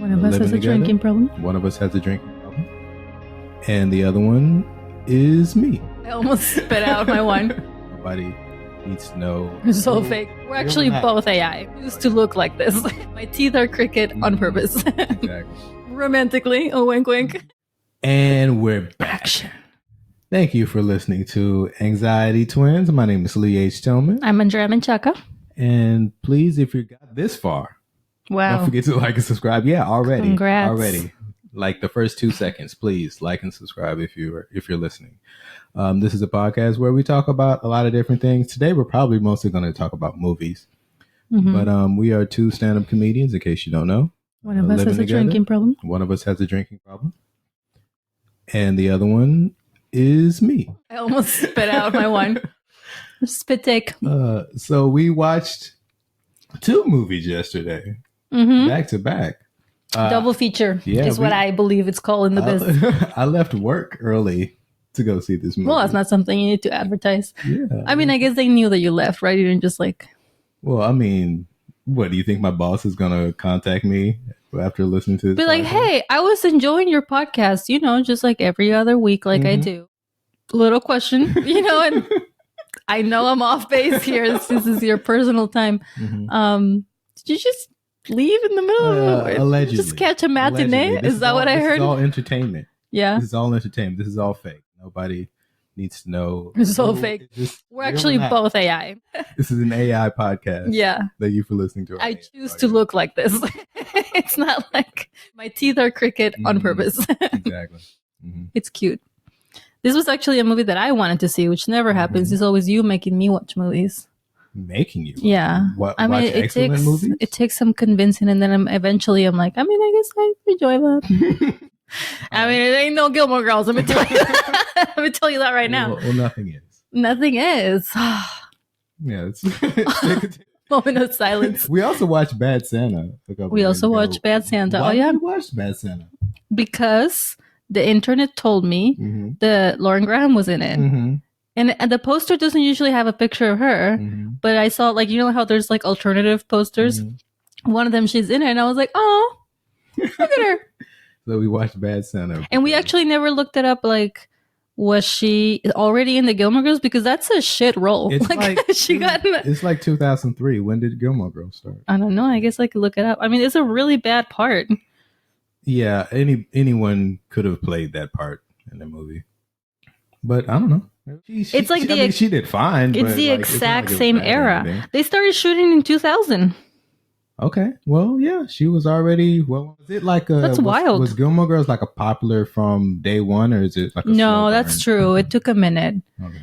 One of us has a drinking problem. One of us has a drinking problem. And the other one is me. I almost spit out my wine. Nobody needs to know. We're so fake. We're actually both AI. Used to look like this. My teeth are crooked on purpose. Exactly. Romantically. Oh, wink, wink. And we're back. Thank you for listening to Anxiety Twins. My name is Lee H. Tillman. I'm Andrea Menchaca. And please, if you got this far, don't forget to like and subscribe. Yeah, already. Congrats. Already. Like the first 2 seconds, please like and subscribe if you're listening. This is a podcast where we talk about a lot of different things. Today, we're probably mostly going to talk about movies. Mm-hmm. But we are two stand-up comedians, in case you don't know. One of us has a drinking problem. One of us has a drinking problem. And the other one is me. I almost spit out my wine. Spit take. So we watched 2 movies yesterday, back to back. Double feature is what I believe it's called in the business. I left work early to go see this movie. Well, that's not something you need to advertise. Yeah. I mean, I guess they knew that you left, right? You didn't just like... Well, I mean, what, do you think my boss is going to contact me after listening to this? Be like, hey, I was enjoying your podcast, just like every other week, like I do. Little question, and I know I'm off base here. This is your personal time. Did you just leave in the middle of it? Allegedly. Just catch a matinee? Is that what I heard? This is all entertainment. Yeah. This is all entertainment. This is all fake. Nobody needs to know. It's so fake. We're actually both AI. This is an AI podcast. Yeah. Thank you for listening to it. I choose to look like this. It's not like my teeth are crooked on purpose. Exactly. It's cute. This was actually a movie that I wanted to see, which never happens. It's always you making me watch movies. Making you? Yeah. Watch excellent movies? It takes some convincing, and then eventually I'm like, I guess I enjoy that. I mean, it ain't no Gilmore Girls. Let me tell you that. Let me tell you that right now. Well, nothing is. Nothing is. Yeah. Moment of silence. We also watched Bad Santa. We also watched Bad Santa. Why did you watch Bad Santa? Because the internet told me that Lauren Graham was in it. And the poster doesn't usually have a picture of her, but I saw, like, how there's like alternative posters. One of them, she's in it, and I was like, oh, look at her. So we watched Bad Santa. And we actually never looked it up, like, was she already in the Gilmore Girls? Because that's a shit role. It's It's like 2003. When did Gilmore Girls start? I don't know. I guess I could look it up. I mean, it's a really bad part. Yeah, anyone could have played that part in the movie. But I don't know. She did fine. It's the exact same era. They started shooting in 2000. Okay. Well, yeah, she was already. Well, was it like a? That's wild. Was Gilmore Girls like a popular from day one, or is it like a? No, that's true. It took a minute,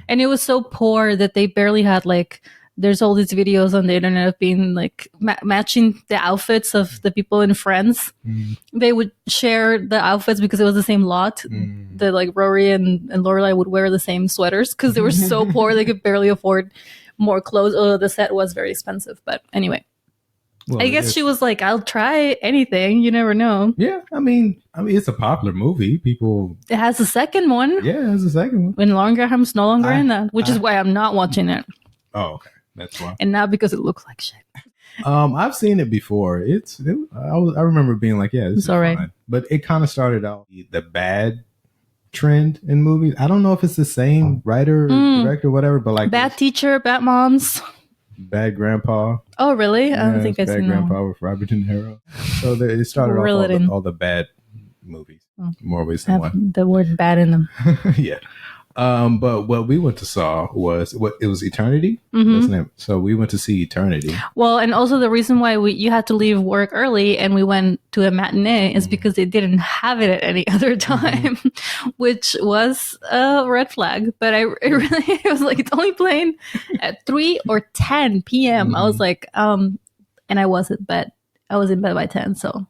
and it was so poor that they barely had like. There's all these videos on the internet of being like matching the outfits of the people in Friends. They would share the outfits because it was the same lot. The like Rory and Lorelai would wear the same sweaters because they were so poor they could barely afford more clothes. Although the set was very expensive, but anyway. Well, I guess she was like, I'll try anything. You never know. Yeah, I mean, it's a popular movie. People. It has a second one. Yeah, it has a second one. When Lauren Graham's no longer in that, which is why I'm not watching it. Oh, okay. That's why. And not because it looks like shit. I've seen it before. I remember being like, yeah, this is all right. Fine. But it kind of started out the bad trend in movies. I don't know if it's the same writer, director, whatever, but like Bad Teacher, Bad Moms, Bad Grandpa. Oh, really? I don't think I've seen Bad Grandpa with Robert De Niro. So it started off all the bad movies. More ways than one. The word bad in them. Yeah. But what we went to saw was it was Eternity. That's the name. So we went to see Eternity. Well, and also the reason why you had to leave work early and we went to a matinee is because they didn't have it at any other time, which was a red flag. But it was like, it's only playing at 3 or 10 p.m. I was like, and I was in bed. I was in bed by 10. So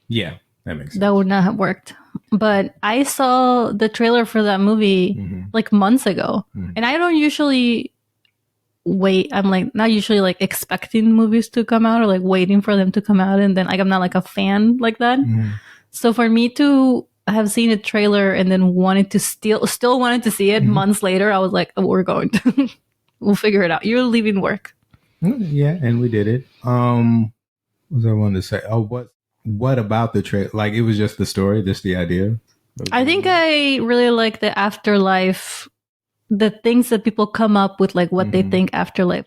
yeah, that makes sense. That would not have worked. But I saw the trailer for that movie like months ago. And I don't usually wait. I'm like not usually like expecting movies to come out or like waiting for them to come out. And then like I'm not like a fan like that. So for me to have seen a trailer and then wanted to still wanted to see it months later, I was like, oh, we're going to. We'll figure it out. You're leaving work. Yeah, and we did it. What was I wanted to say? Oh, what about the trailer? Like, it was just the story, just the idea? I think I really like the afterlife, the things that people come up with, like what they think afterlife,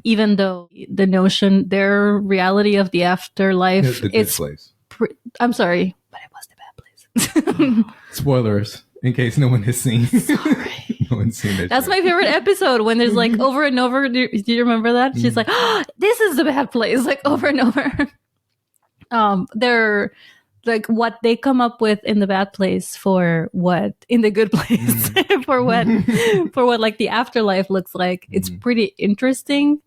even though the notion, their reality of the afterlife The good is. place. I'm sorry, but it was the bad place. Spoilers, in case no one has seen. Sorry. No one's seen that. That's my favorite episode, when there's like over and over. Do you remember that? She's like, oh, this is the bad place, like over and over. They're like what they come up with in the bad place for what in the good place for what like the afterlife looks like. It's pretty interesting.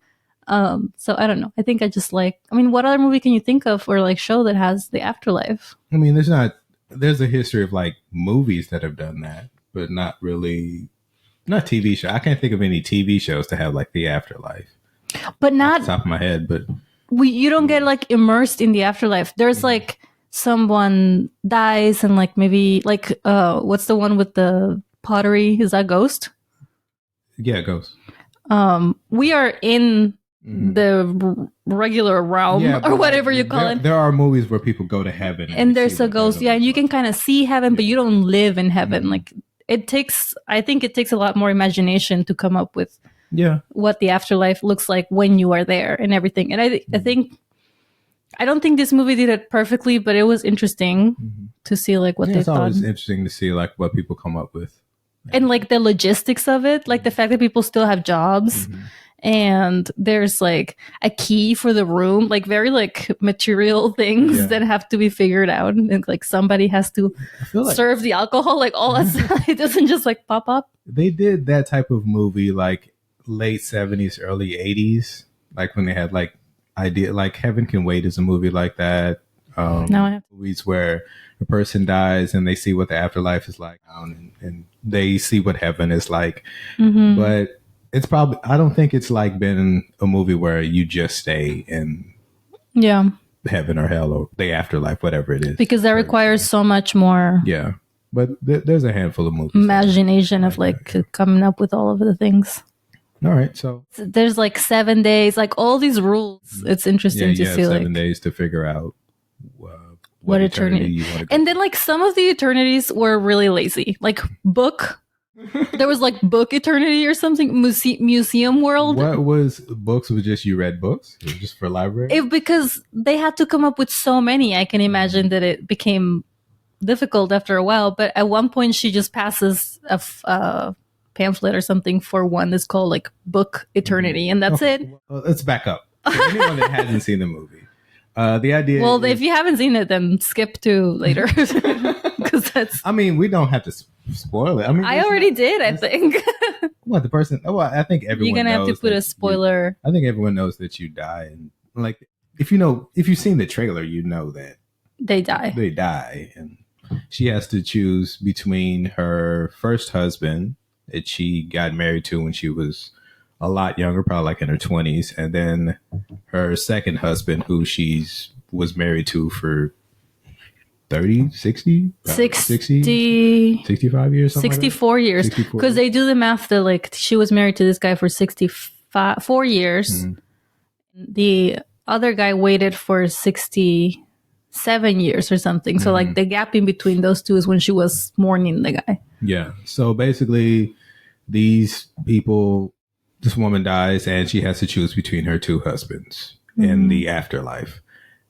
So I don't know. I think I just like, I mean, what other movie can you think of or like show that has the afterlife? I mean, there's a history of like movies that have done that, but not TV show. I can't think of any TV shows to have like the afterlife. But not off the top of my head, but you don't get like immersed in the afterlife. There's like someone dies and like maybe like what's the one with the pottery? Is that Ghost? Yeah, Ghost. We are in the regular realm, or whatever you call it. There are movies where people go to heaven and there's a ghost. Yeah, and you can kind of see heaven, but you don't live in heaven. Like I think it takes a lot more imagination to come up with what the afterlife looks like when you are there and everything. And I don't think this movie did it perfectly, but it was interesting to see like what they thought. It's always interesting to see like what people come up with. And like the logistics of it, like the fact that people still have jobs and there's like a key for the room, like very like material things that have to be figured out. And like somebody has to serve the alcohol, like all that stuff. It doesn't just like pop up. They did that type of movie like late 70s, early 80s, like when they had like idea, like Heaven Can Wait is a movie like that. Movies where a person dies and they see what the afterlife is like, and they see what heaven is like. But it's probably, I don't think it's like been a movie where you just stay in heaven or hell or the afterlife, whatever it is, because that requires so much more but there's a handful of movies imagination of like coming up with all of the things. All right, so there's like 7 days, like all these rules. It's interesting to see 7 days to figure out what eternity you want to go. And then like some of the eternities were really lazy, like book. There was like book eternity or something. Museum world. What was books? Was just you read books? It was just for library? Because they had to come up with so many. I can imagine that it became difficult after a while. But at one point, she just passes a pamphlet or something for one that's called like Book Eternity, and that's it. Well, let's back up. For anyone that hasn't seen the movie, the idea. Well, if you haven't seen it, then skip to later, because that's. I mean, we don't have to spoil it. I mean, I already did. I think. What the person? Well, I think everyone. You're gonna have to put a spoiler. I think everyone knows that you die, and like if you've seen the trailer, you know that they die. They die, and she has to choose between her first husband that she got married to when she was a lot younger, probably like in her 20s, and then her second husband, who was married to for 30, 60, 60, 65 years, 64 like years, because they do the math that like she was married to this guy for 4 years. The other guy waited for 67 years or something. So like the gap in between those two is when she was mourning the guy. Yeah. So basically this woman dies and she has to choose between her two husbands in the afterlife.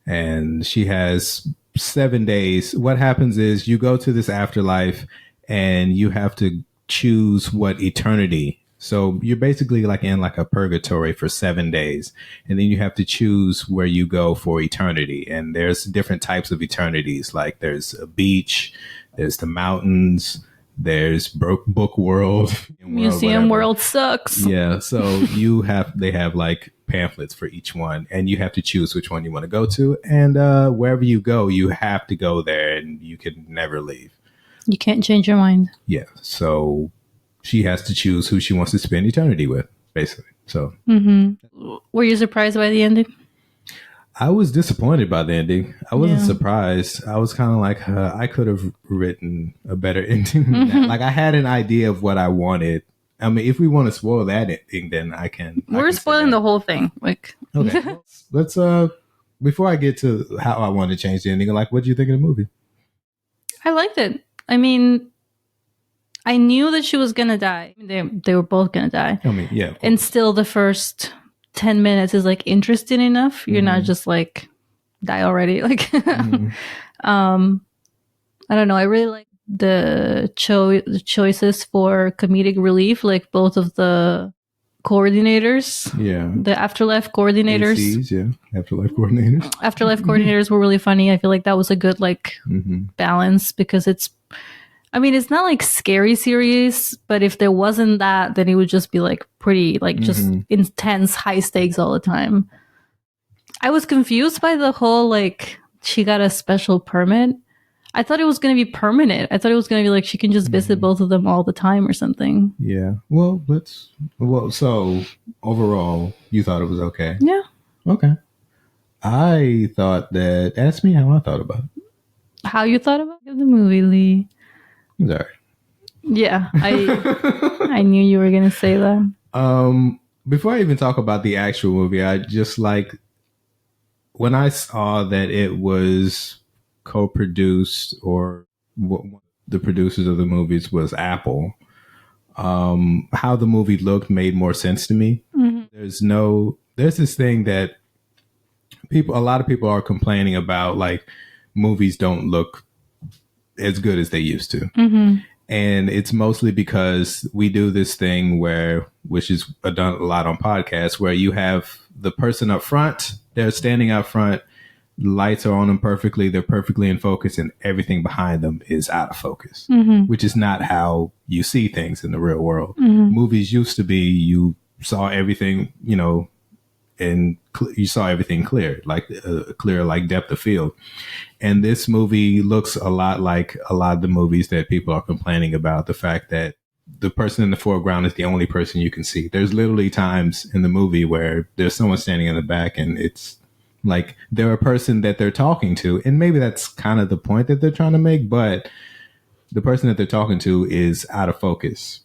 And she has 7 days. What happens is you go to this afterlife and you have to choose what eternity. So you're basically like in like a purgatory for 7 days. And then you have to choose where you go for eternity. And there's different types of eternities. Like there's a beach, there's the mountains, there's book world. Museum world sucks. Yeah. So they have like pamphlets for each one and you have to choose which one you want to go to. And wherever you go, you have to go there and you can never leave. You can't change your mind. Yeah. So she has to choose who she wants to spend eternity with, basically. So, were you surprised by the ending? I was disappointed by the ending. I wasn't surprised. I was kind of like, I could have written a better ending than that. Like I had an idea of what I wanted. I mean, if we want to spoil that ending, then I can. We're spoiling the whole thing. Like, okay, let's before I get to how I want to change the ending, like, what do you think of the movie? I liked it. I mean, I knew that she was gonna die. They were both gonna die. I mean, yeah. And still, the first 10 minutes is like interesting enough. You're not just like die already. Like, I don't know. I really like the choices for comedic relief. Like both of the coordinators, the afterlife coordinators, ACs, afterlife coordinators. Afterlife coordinators were really funny. I feel like that was a good like balance because it's not like scary serious, but if there wasn't that, then it would just be like pretty like just intense, high stakes all the time. I was confused by the whole like she got a special permit. I thought it was going to be permanent. I thought it was going to be like she can just visit both of them all the time or something. Yeah. Well, so overall, you thought it was okay? Yeah. Okay. I thought that. Ask me how I thought about it. How you thought about the movie, Lee? Sorry. Yeah, I knew you were gonna say that. Before I even talk about the actual movie, I just like when I saw that it was co-produced or the producers of the movies was Apple. How the movie looked made more sense to me. There's this thing that a lot of people are complaining about, like movies don't look as good as they used to. And it's mostly because we do this thing which is done a lot on podcasts, where you have the person up front, they're standing up front, lights are on them perfectly, they're perfectly in focus, and everything behind them is out of focus, which is not how you see things in the real world. Movies used to be, you saw everything, and you saw everything clear, like clear, like depth of field. And this movie looks a lot like a lot of the movies that people are complaining about, the fact that the person in the foreground is the only person you can see. There's literally times in the movie where there's someone standing in the back and it's like they're a person that they're talking to. And maybe that's kind of the point that they're trying to make, but the person that they're talking to is out of focus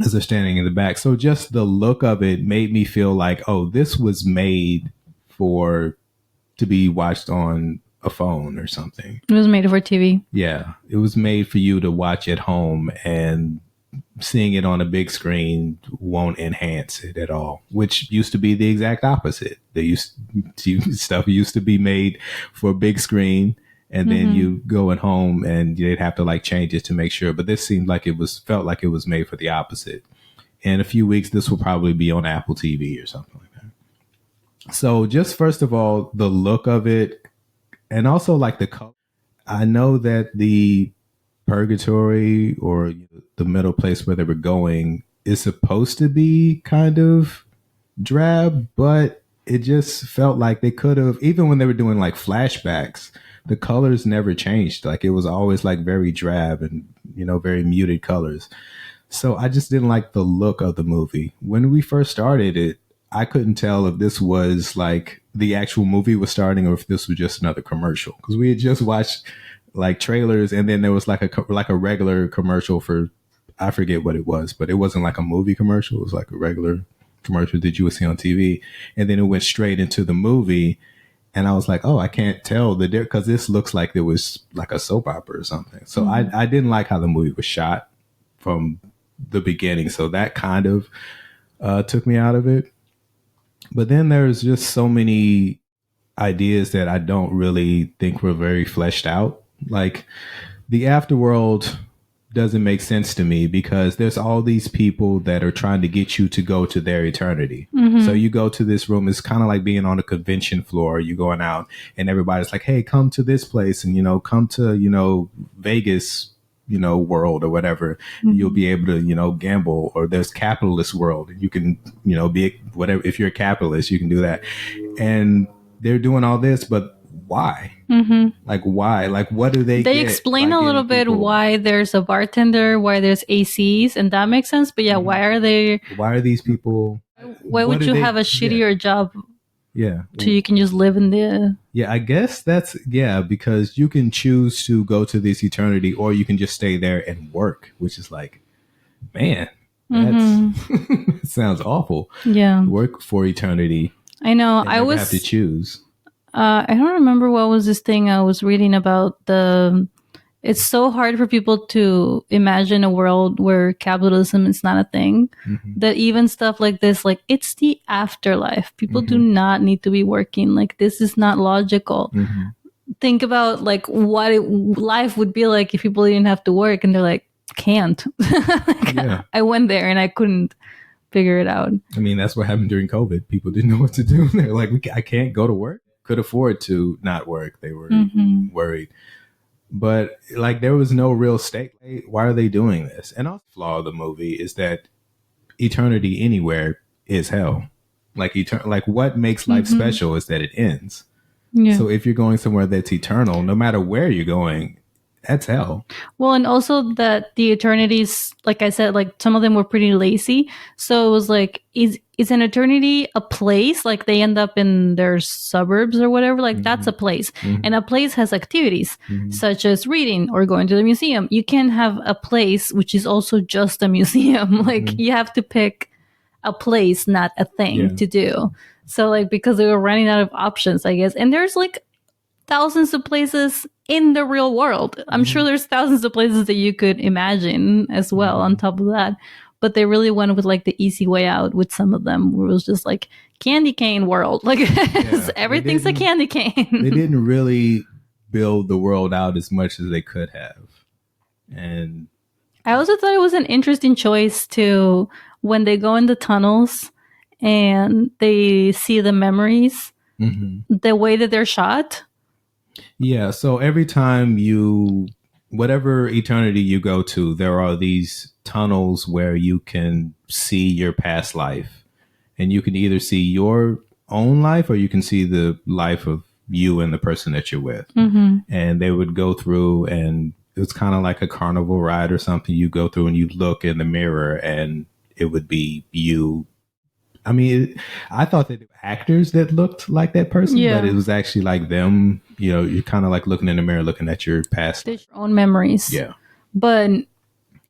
as they're standing in the back. So just the look of it made me feel like, oh, this was made to be watched on a phone or something. It was made for TV. Yeah, it was made for you to watch at home, and seeing it on a big screen won't enhance it at all, which used to be the exact opposite. Stuff used to be made for a big screen, and then you go at home and they'd have to like change it to make sure. But this seemed like felt like it was made for the opposite. In a few weeks, this will probably be on Apple TV or something like that. So just first of all, the look of it, and also like the color. I know that the purgatory or the middle place where they were going is supposed to be kind of drab, but it just felt like they could have, even when they were doing like flashbacks, the colors never changed. Like it was always like very drab and, very muted colors. So I just didn't like the look of the movie. When we first started it, I couldn't tell if this was like the actual movie was starting or if this was just another commercial, because we had just watched like trailers and then there was like a regular commercial for, I forget what it was, but it wasn't like a movie commercial. It was like a regular commercial that you would see on TV. And then it went straight into the movie. And I was like, oh, I can't tell because this looks like it was like a soap opera or something. So I didn't like how the movie was shot from the beginning. So that kind of took me out of it. But then there's just so many ideas that I don't really think were very fleshed out. Like the afterworld doesn't make sense to me because there's all these people that are trying to get you to go to their eternity. So you go to this room, it's kind of like being on a convention floor. You're going out and everybody's like, hey, come to this place and, come to, Vegas, world or whatever. You'll be able to, gamble, or there's capitalist world. You can, be whatever. If you're a capitalist, you can do that. And they're doing all this, but why? Like, why? Like, what do they explain a little bit why there's a bartender, why there's ACs, and that makes sense. But yeah, why are these people? Why would you have a shittier job? Yeah. So you can just live in the... Yeah, I guess because you can choose to go to this eternity or you can just stay there and work, which is like, man, that sounds awful. Yeah. Work for eternity. I know. I have to choose. I don't remember what was this thing I was reading about. It's so hard for people to imagine a world where capitalism is not a thing, that even stuff like this, like, it's the afterlife. People do not need to be working. Like, this is not logical. Think about like what life would be like if people didn't have to work, and they're like, can't. Like, Yeah. I went there and I couldn't figure it out. I mean, that's what happened during COVID. People didn't know what to do. They're like, I can't go to work. Could afford to not work. They were worried. But like, there was no real stake. Why are they doing this? And also, the flaw of the movie is that eternity anywhere is hell. Like, like what makes life special is that it ends. Yeah. So if you're going somewhere that's eternal, no matter where you're going, that's hell. Well, and also that the eternities, like I said, like some of them were pretty lazy. So it was like, is an eternity a place? Like they end up in their suburbs or whatever. Like that's a place. And a place has activities such as reading or going to the museum. You can't have a place which is also just a museum. Like you have to pick a place, not a thing to do. So like, because they were running out of options, I guess. And there's like thousands of places in the real world. I'm sure there's thousands of places that you could imagine as well on top of that. But they really went with like the easy way out with some of them, where it was just like candy cane world. Like everything's a candy cane. They didn't really build the world out as much as they could have. And I also thought it was an interesting choice to, when they go in the tunnels and they see the memories, the way that they're shot. Yeah, so every time whatever eternity you go to, there are these tunnels where you can see your past life. And you can either see your own life or you can see the life of you and the person that you're with. And they would go through, and it was kind of like a carnival ride or something. You go through and you look in the mirror and it would be you. I mean, I thought that actors that looked like that person, but it was actually like them. You know, you're kind of like looking in the mirror, looking at your past. There's your own memories. Yeah. But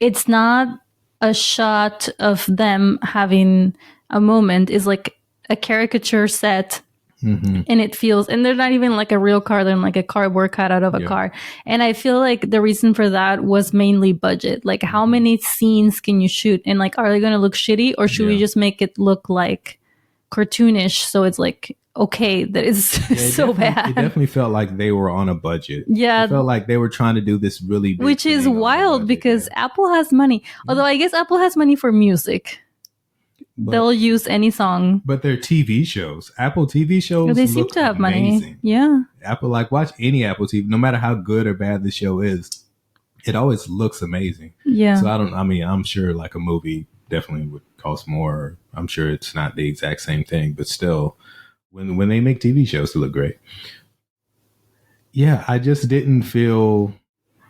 it's not a shot of them having a moment. It's like a caricature set. And it feels, and they're not even like a real car, they're like a cardboard cut out of a car. And I feel like the reason for that was mainly budget. Like, how many scenes can you shoot? And like, are they going to look shitty, or should we just make it look like cartoonish? So it's like, okay, that is so bad. It definitely felt like they were on a budget. Yeah. It felt like they were trying to do this really big which is wild because Apple has money. Although I guess Apple has money for music. They'll use any song. But they're TV shows. Apple TV shows, they seem to have money. Yeah. Apple, like, watch any Apple TV, no matter how good or bad the show is, it always looks amazing. Yeah. So I'm sure like a movie definitely would cost more. I'm sure it's not the exact same thing, but still, when they make TV shows, they look great. Yeah, I just didn't feel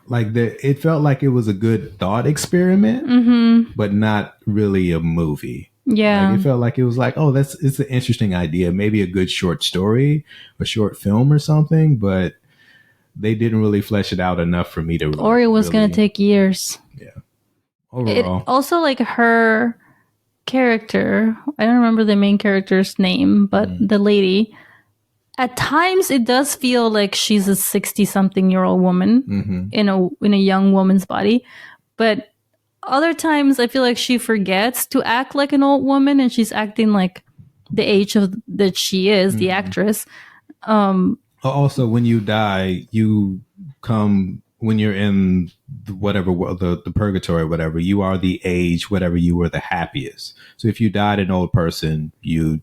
like that. It felt like it was a good thought experiment, but not really a movie. Yeah. Like, it felt like it was like, oh, it's an interesting idea. Maybe a good short story, a short film or something, but they didn't really flesh it out enough for me to. Or it was going to take years. Yeah. Overall. Also, like her character, I don't remember the main character's name, but the lady, at times it does feel like she's a 60-something-year-old woman in a young woman's body. But other times I feel like she forgets to act like an old woman, and she's acting like the age that she is, the actress. Also, when you die, when you're in the purgatory, whatever, you are the age, whatever you were the happiest. So if you died an old person, you'd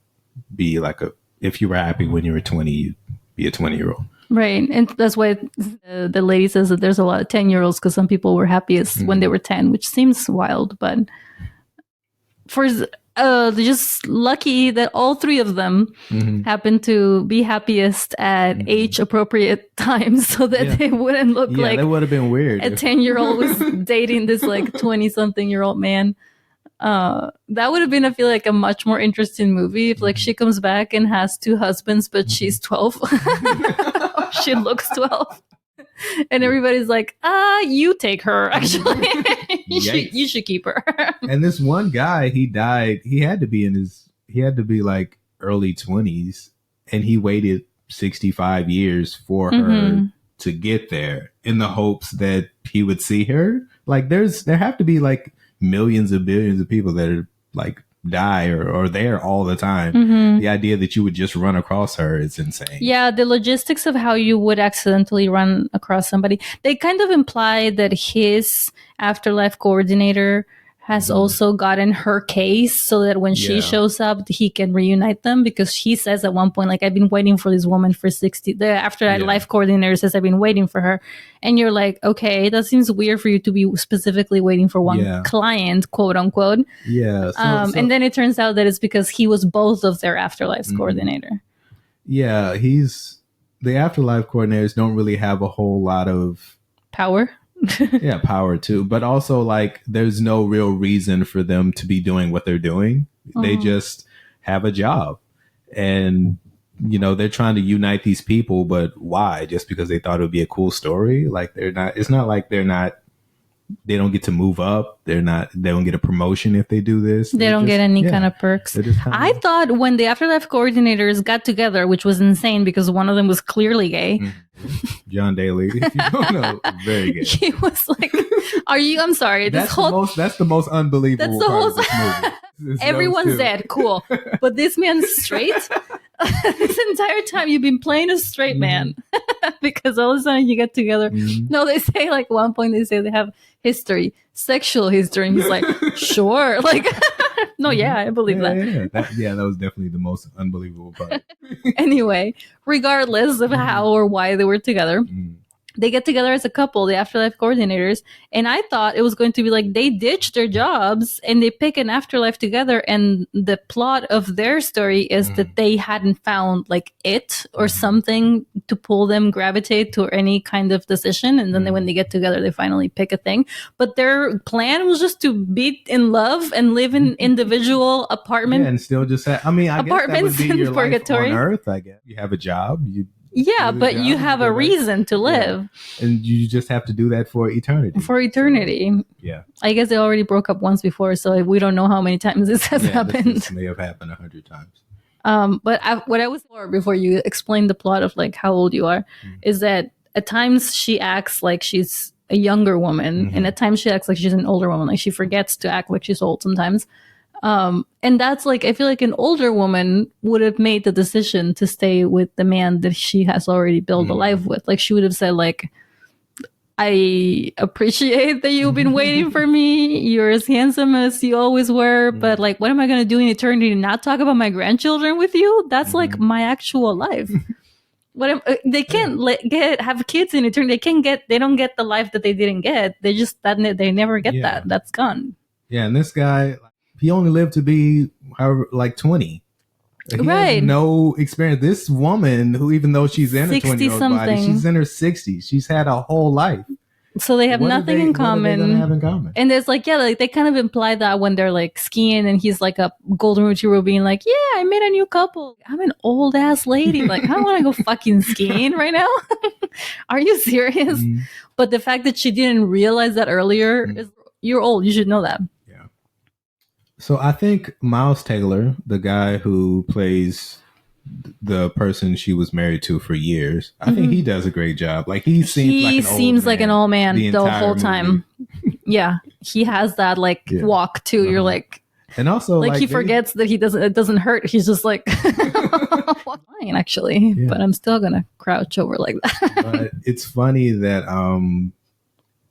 be like if you were happy when you were 20, you'd be a 20-year-old. Right. And that's why the lady says that there's a lot of 10-year-olds, because some people were happiest when they were 10, which seems wild. But they're just lucky that all three of them happen to be happiest at age-appropriate times, so that they wouldn't look like that would have been weird. A 10-year-old was dating this like 20-something-year-old man. That would have been, I feel like, a much more interesting movie if like she comes back and has two husbands, but she's 12. She looks 12. And everybody's like, you take her, actually. you should keep her. And this one guy, he died. He had to be like early 20s, and he waited 65 years for her to get there in the hopes that he would see her. Like there have to be like millions and billions of people that are like die or there all the time. The idea that you would just run across her is insane. Yeah, the logistics of how you would accidentally run across somebody. They kind of imply that his afterlife coordinator has also gotten her case so that when she shows up, he can reunite them, because he says at one point, like, I've been waiting for this woman for 60. The afterlife coordinator says, I've been waiting for her. And you're like, okay, that seems weird for you to be specifically waiting for one client, quote unquote. Yeah. And then it turns out that it's because he was both of their afterlife coordinator. Yeah, the afterlife coordinators don't really have a whole lot of power. Power too, but also like there's no real reason for them to be doing what they're doing. They just have a job, and they're trying to unite these people, but why? Just because they thought it would be a cool story? Like it's not like they don't get to move up. They don't get a promotion if they do this. They don't get any kind of perks. I thought when the afterlife coordinators got together, which was insane because one of them was clearly gay. John Daly, if you don't know, very gay. He was like, I'm sorry. That's the most unbelievable part of this movie. Everyone's dead. Cool. But this man's straight. This entire time you've been playing a straight man. Because all of a sudden you get together. No, they say like one point they say they have history, sexual history. And he's like, sure. Like, no, I believe that. That was definitely the most unbelievable part. Anyway, regardless of how or why they were together, they get together as a couple, the afterlife coordinators. And I thought it was going to be like they ditch their jobs and they pick an afterlife together. And the plot of their story is that they hadn't found like it or something to pull them gravitate to any kind of decision. And then when they get together, they finally pick a thing. But their plan was just to be in love and live in individual apartments. And still just I guess that would be your purgatory. Life on Earth, I guess. You have a job. But you have a reason to live. Yeah. And you just have to do that for eternity. Yeah. I guess they already broke up once before, so we don't know how many times this has happened. This may have happened 100 times. But what I was before you explain the plot of like how old you are, is that at times she acts like she's a younger woman, and at times she acts like she's an older woman. Like she forgets to act like she's old sometimes. And that's like, I feel like an older woman would have made the decision to stay with the man that she has already built a life with. Like she would have said like, I appreciate that you've been waiting for me. You're as handsome as you always were. But like, what am I going to do in eternity? Not talk about my grandchildren with you? That's like my actual life. They can't have kids in eternity. They don't get the life that they didn't get. They never get that. That's gone. Yeah. And this guy, he only lived to be like 20. He has no experience. This woman, who even though she's in a 20-year-old body, she's in her 60s. She's had a whole life. So they have nothing in common. What are they gonna have in common? And there's like, they kind of imply that when they're like skiing and he's like a golden retriever being like, I met a new couple. I'm an old ass lady. Like, I don't want to go fucking skiing right now. Are you serious? But the fact that she didn't realize that earlier is, you're old. You should know that. So I think Miles Taylor, the guy who plays the person she was married to for years, I think he does a great job. Like he seems like an old man the whole time. Yeah, he has that like walk too. You're like, and also like he forgets that it doesn't hurt. He's just like, fine actually, but I'm still gonna crouch over like that. But it's funny that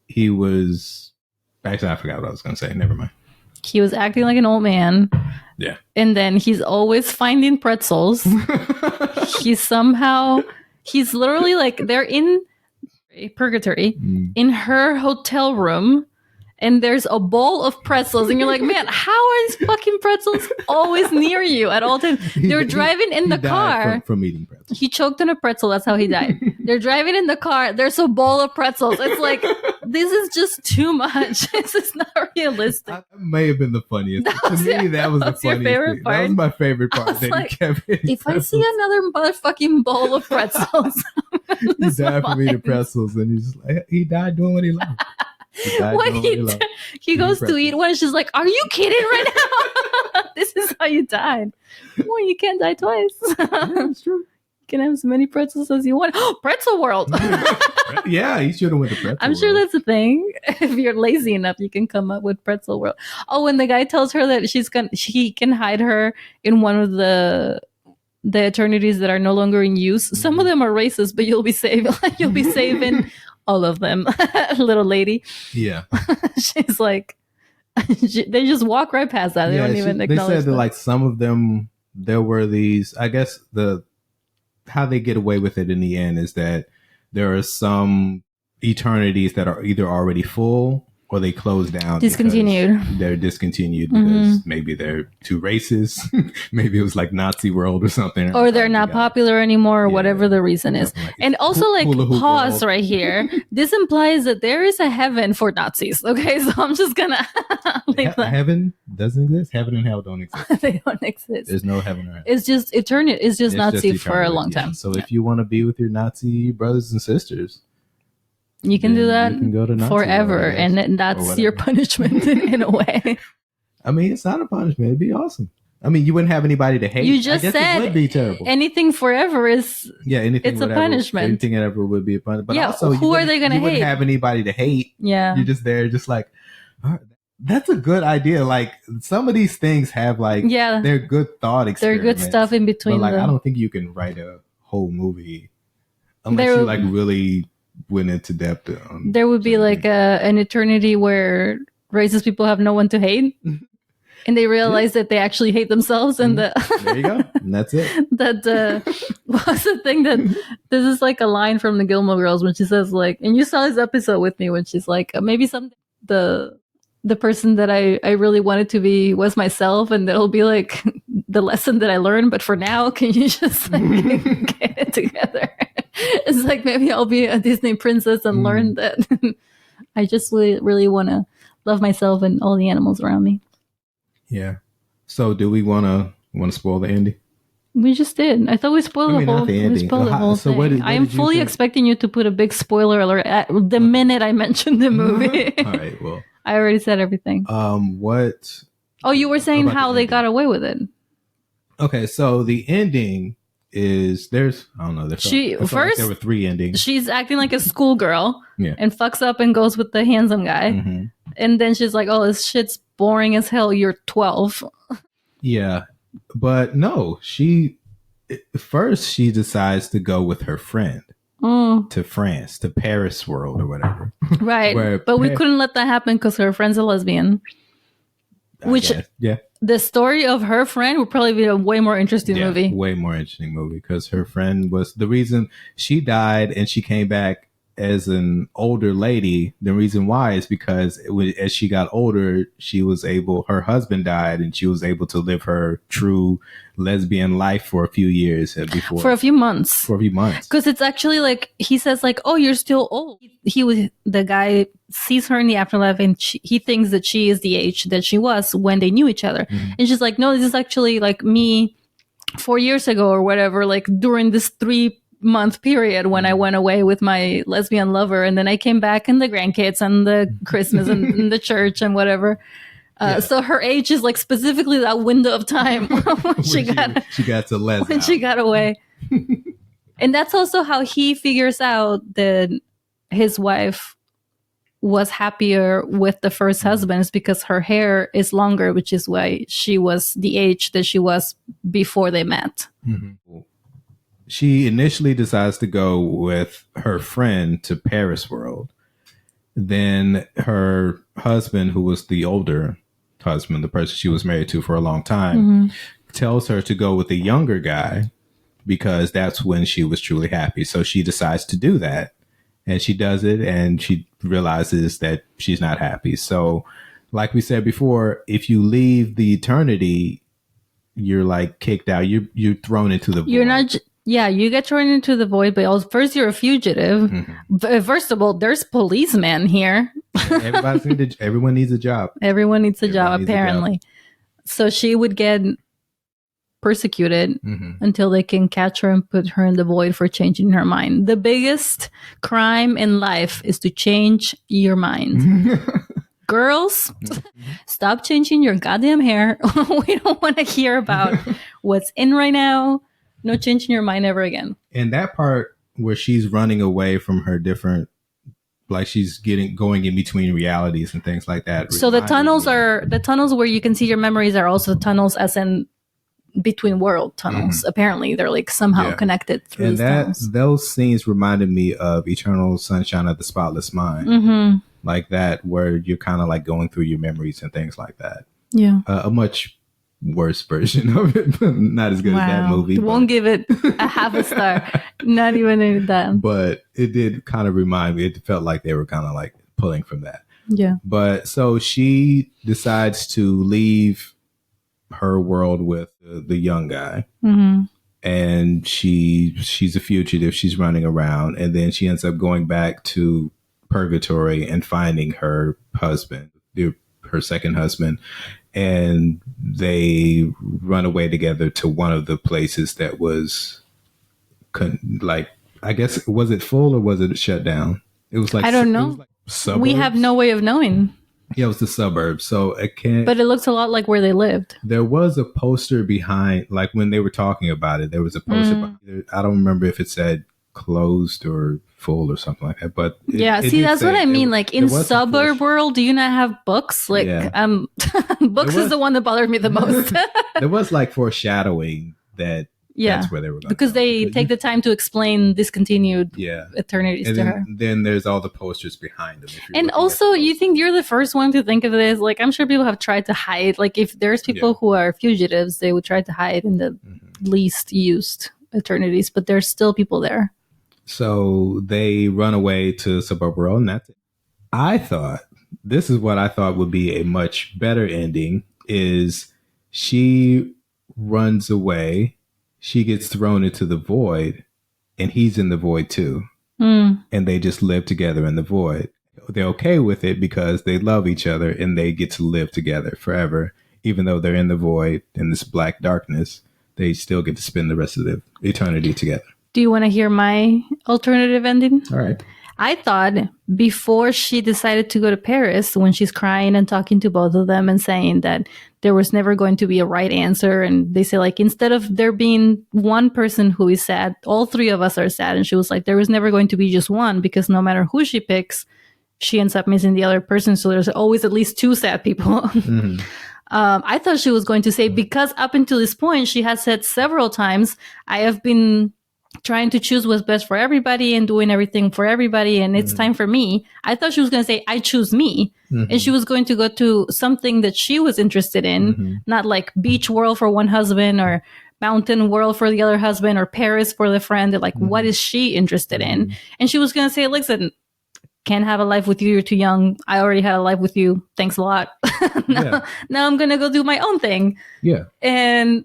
he was. Actually, I forgot what I was gonna say. Never mind. He was acting like an old man. Yeah. And then he's always finding pretzels. He's literally like, they're in purgatory in her hotel room. And there's a bowl of pretzels. And you're like, man, how are these fucking pretzels always near you at all times? They're driving in the car. From eating pretzels. He choked on a pretzel. That's how he died. They're driving in the car. There's a bowl of pretzels. It's like, this is just too much. This is not realistic. That may have been the funniest. To me, that was the funniest thing. That was my favorite part. That like, he kept if I see another motherfucking bowl of pretzels. He died from eating pretzels. And he's like, he died doing what he loved. He goes to eat one, she's like, are you kidding right now? This is how you died. Well, you can't die twice. Yeah, that's true. can have as many pretzels as you want. Pretzel World. Yeah, you should have went to Pretzel I'm sure that's a thing. If you're lazy enough, you can come up with Pretzel World. Oh, when the guy tells her that he can hide her in one of the eternities that are no longer in use. Some of them are racist, but you'll be saving all of them. Little lady. Yeah. She's like, they just walk right past that. They don't even acknowledge. They said that like some of them, there were these, I guess how they get away with it in the end is that there are some eternities that are either already full or they close down. Discontinued. They're discontinued because maybe they're too racist. Maybe it was like Nazi world or something. Or they're not popular anymore or whatever the reason is. And also pause right here. This implies that there is a heaven for Nazis. Okay, so I'm just going to leave that. Heaven doesn't exist. Heaven and hell don't exist. They don't exist. There's no heaven or hell. It's just eternity. It's just Nazi for a long time. So if you want to be with your Nazi brothers and sisters, you can do that you can go to forever, and that's your punishment in a way. I mean, it's not a punishment. It'd be awesome. I mean, you wouldn't have anybody to hate. You just said it would be terrible. Anything forever is it's a punishment. Anything ever would be a punishment. But also, who are they going to hate? You wouldn't have anybody to hate. Yeah, you're just there, just like, that's a good idea. Like some of these things have like, they're good thought experiments. They're good stuff in between. But like, I don't think you can write a whole movie unless you like really went into depth. There would be like an eternity where racist people have no one to hate, and they realize that they actually hate themselves. And there you go, and that's it. That was the thing that this is like a line from the Gilmore Girls when she says like, and you saw this episode with me when she's like, maybe someday the person that I really wanted to be was myself, and that'll be like the lesson that I learned. But for now, can you just like, get it together? It's like maybe I'll be a Disney princess and learn that I just really want to love myself and all the animals around me. Yeah. So do we want to spoil the ending? We just did. I thought we spoiled the whole thing. What I am fully expecting you to put a big spoiler alert at the minute I mentioned the movie. All right. Well, I already said everything. What? Oh, you were saying how they got away with it. Okay, so the ending is I don't know. Like there were 3 endings. She's acting like a schoolgirl and fucks up and goes with the handsome guy. And then she's like, oh, this shit's boring as hell. You're 12. Yeah. But no, first she decides to go with her friend to France, to Paris World or whatever. Right. But we couldn't let that happen because her friend's a lesbian. The story of her friend would probably be a way more interesting movie. Way more interesting movie because her friend was the reason she died and she came back as an older lady. The reason why is because as she got older, her husband died and she was able to live her true lesbian life for a few years before. For a few months. Because it's actually like, he says like, oh, you're still old. The guy sees her in the afterlife and he thinks that she is the age that she was when they knew each other. And she's like, no, this is actually like me 4 years ago or whatever, like during this 3-month period when I went away with my lesbian lover, and then I came back and the grandkids and the Christmas and the church and whatever. So her age is like specifically that window of time when she got to Les when she got away. And that's also how he figures out that his wife was happier with the first husband, because her hair is longer, which is why she was the age that she was before they met. She initially decides to go with her friend to Paris World. Then her husband, who was the older husband, the person she was married to for a long time, tells her to go with a younger guy because that's when she was truly happy. So she decides to do that. And she does it, and she realizes that she's not happy. So like we said before, if you leave the eternity, you're like kicked out. You're thrown into the void. You're not... Yeah, you get thrown into the void, but also, first you're a fugitive. First of all, there's policemen here. Everyone needs a job. Everyone needs a job, apparently. So she would get persecuted until they can catch her and put her in the void for changing her mind. The biggest crime in life is to change your mind. Girls, stop changing your goddamn hair. We don't want to hear about what's in right now. No changing your mind ever again. And that part where she's running away from her different, like she's going in between realities and things like that. So the tunnels where you can see your memories are also tunnels, as in between world tunnels. Apparently, they're like somehow connected through these tunnels. Those scenes reminded me of Eternal Sunshine of the Spotless Mind, like that, where you're kind of like going through your memories and things like that. Yeah, a much worse version of it, but not as good as that movie. Won't give it a half a star. Not even that. But it did kind of remind me. It felt like they were kind of like pulling from that. Yeah. But so she decides to leave her world with the young guy, and she's a fugitive. She's running around, and then she ends up going back to purgatory and finding her husband, her second husband, and they run away together to one of the places that was like, I guess, was it full or was it shut down? It was like, I don't know. Suburbs. We have no way of knowing. Yeah, it was the suburbs. So it can't. But it looks a lot like where they lived. There was a poster behind, like when they were talking about it, there was a poster. I don't remember if it said closed or full or something like that. But see, that's what I mean. Like in suburb world, do you not have books? Like, books is the one that bothered me the most. There was like foreshadowing that. That's where they were going. Because they take the time to explain discontinued eternities to her. Then there's all the posters behind them. And also, you think you're the first one to think of this. Like, I'm sure people have tried to hide. Like, if there's people who are fugitives, they would try to hide in the least used eternities. But there's still people there. So they run away to suburb world, and that's it. This is what I thought would be a much better ending, is she runs away. She gets thrown into the void, and he's in the void too. And they just live together in the void. They're okay with it because they love each other and they get to live together forever. Even though they're in the void, in this black darkness, they still get to spend the rest of their eternity together. Do you want to hear my alternative ending? All right. I thought before she decided to go to Paris, when she's crying and talking to both of them and saying that there was never going to be a right answer. And they say, like, instead of there being one person who is sad, all three of us are sad. And she was like, there was never going to be just one, because no matter who she picks, she ends up missing the other person. So there's always at least two sad people. I thought she was going to say, because up until this point, she has said several times, I have been trying to choose what's best for everybody and doing everything for everybody, and it's time for me. I thought she was going to say, I choose me. And she was going to go to something that she was interested in, not like beach world for one husband or mountain world for the other husband or Paris for the friend. They're like, what is she interested in? And she was going to say, listen, can't have a life with you. You're too young. I already had a life with you. Thanks a lot. now I'm going to go do my own thing. Yeah. And